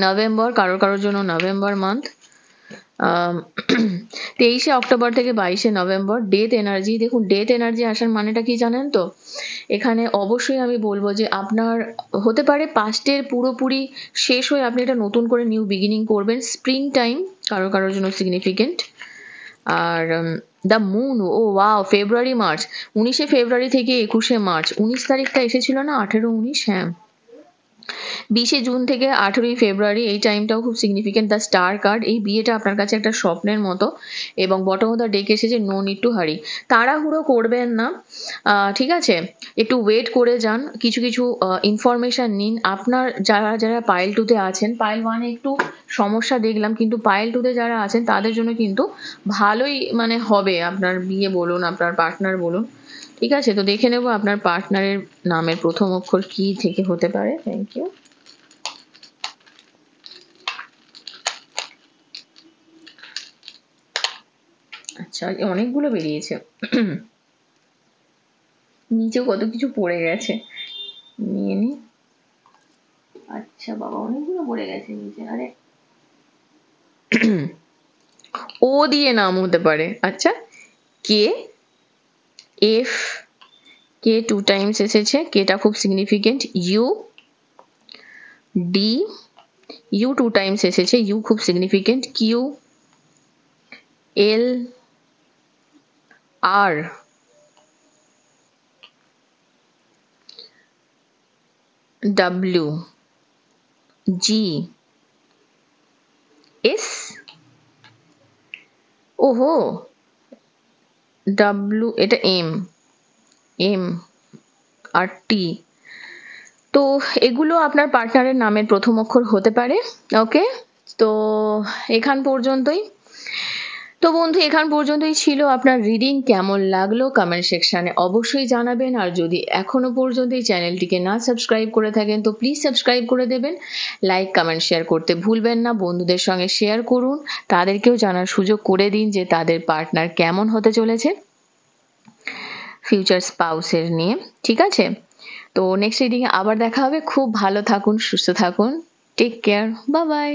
নভেম্বর, কারোর কারোর জন্য নভেম্বর মান্থ। 23শে অক্টোবর থেকে 22শে নভেম্বর। ডেথ এনার্জি, দেখুন ডেথ এনার্জি আসার মানেটা কি জানেন তো, এখানে অবশ্যই আমি বলবো যে আপনার হতে পারে পাস্টের পুরোপুরি শেষ হয়ে আপনি একটা নতুন করে নিউ বিগিনিং করবেন। স্প্রিং টাইম কারোর কারোর জন্য সিগনিফিকেন্ট। আর দ্য মুন, ও ওয়াও, ফেব্রুয়ারি মার্চ, 19শে ফেব্রুয়ারি থেকে 21শে মার্চ, 19 তারিখটা এসেছিল না, 18-19, হ্যাঁ 20শে জুন থেকে 18ই ফেব্রুয়ারি, এই টাইমটাও খুব সিগনিফিকেন্ট। দ্য স্টার কার্ড, এই বিয়েটা আপনার কাছে একটা স্বপ্নের মতো, এবং বটম অফ দ্য ডেক এসেছে নো নিড টু হারি, তাড়াহুড়ো করবেন না, ঠিক আছে, একটু ওয়েট করে যান, কিছু কিছু ইনফরমেশন নিন। আপনার যারা যারা পাইল 2-তে আছেন, পাইল 1-এ একটু সমস্যা দেখলাম, কিন্তু পাইল 2-তে যারা আছেন তাদের জন্য কিন্তু ভালোই মানে হবে, আপনার বিয়ে বলুন, আপনার পার্টনার বলুন, ঠিক আছে, তো দেখে নেব আপনার পার্টনারের নামের প্রথম অক্ষর কি থেকে হতে পারে। Thank you. আচ্ছা, অনেকগুলো বেরিয়েছে, নিচেও কত কিছু পড়ে গেছে, নিয়ে নি। আচ্ছা বাবা, অনেকগুলো পড়ে গেছে নিচে। আরে ও দিয়ে নাম হতে পারে। আচ্ছা, কে, এফ, কে 2 টাইমস এসেছে, কেটা খুব significant. U, D, U 2 times এসেছে, ইউ খুব significant. Q, L, R, W, G, S, ওহো, ডাব্লিউ, এটা এম, এম আর টি। তো এগুলো আপনার পার্টনারের নামের প্রথম অক্ষর হতে পারে। ওকে, তো এখান পর্যন্তই। তো বন্ধু, এখান পর্যন্তই ছিল আপনার রিডিং। কেমন লাগলো কমেন্ট সেকশনে অবশ্যই জানাবেন। আর যদি এখনো পর্যন্ত এই চ্যানেলটিকে না সাবস্ক্রাইব করে থাকেন তো প্লিজ সাবস্ক্রাইব করে দেবেন। লাইক, কমেন্ট, শেয়ার করতে ভুলবেন না। বন্ধুদের সঙ্গে শেয়ার করুন, তাদেরকেও জানার সুযোগ করে দিন যে তাদের পার্টনার কেমন হতে চলেছে ফিউচার স্পাউসের নিয়ে। ঠিক আছে, তো নেক্সট রিডিংয়ে আবার দেখা হবে। খুব ভালো থাকুন, সুস্থ থাকুন, টেক কেয়ার, বাই বাই।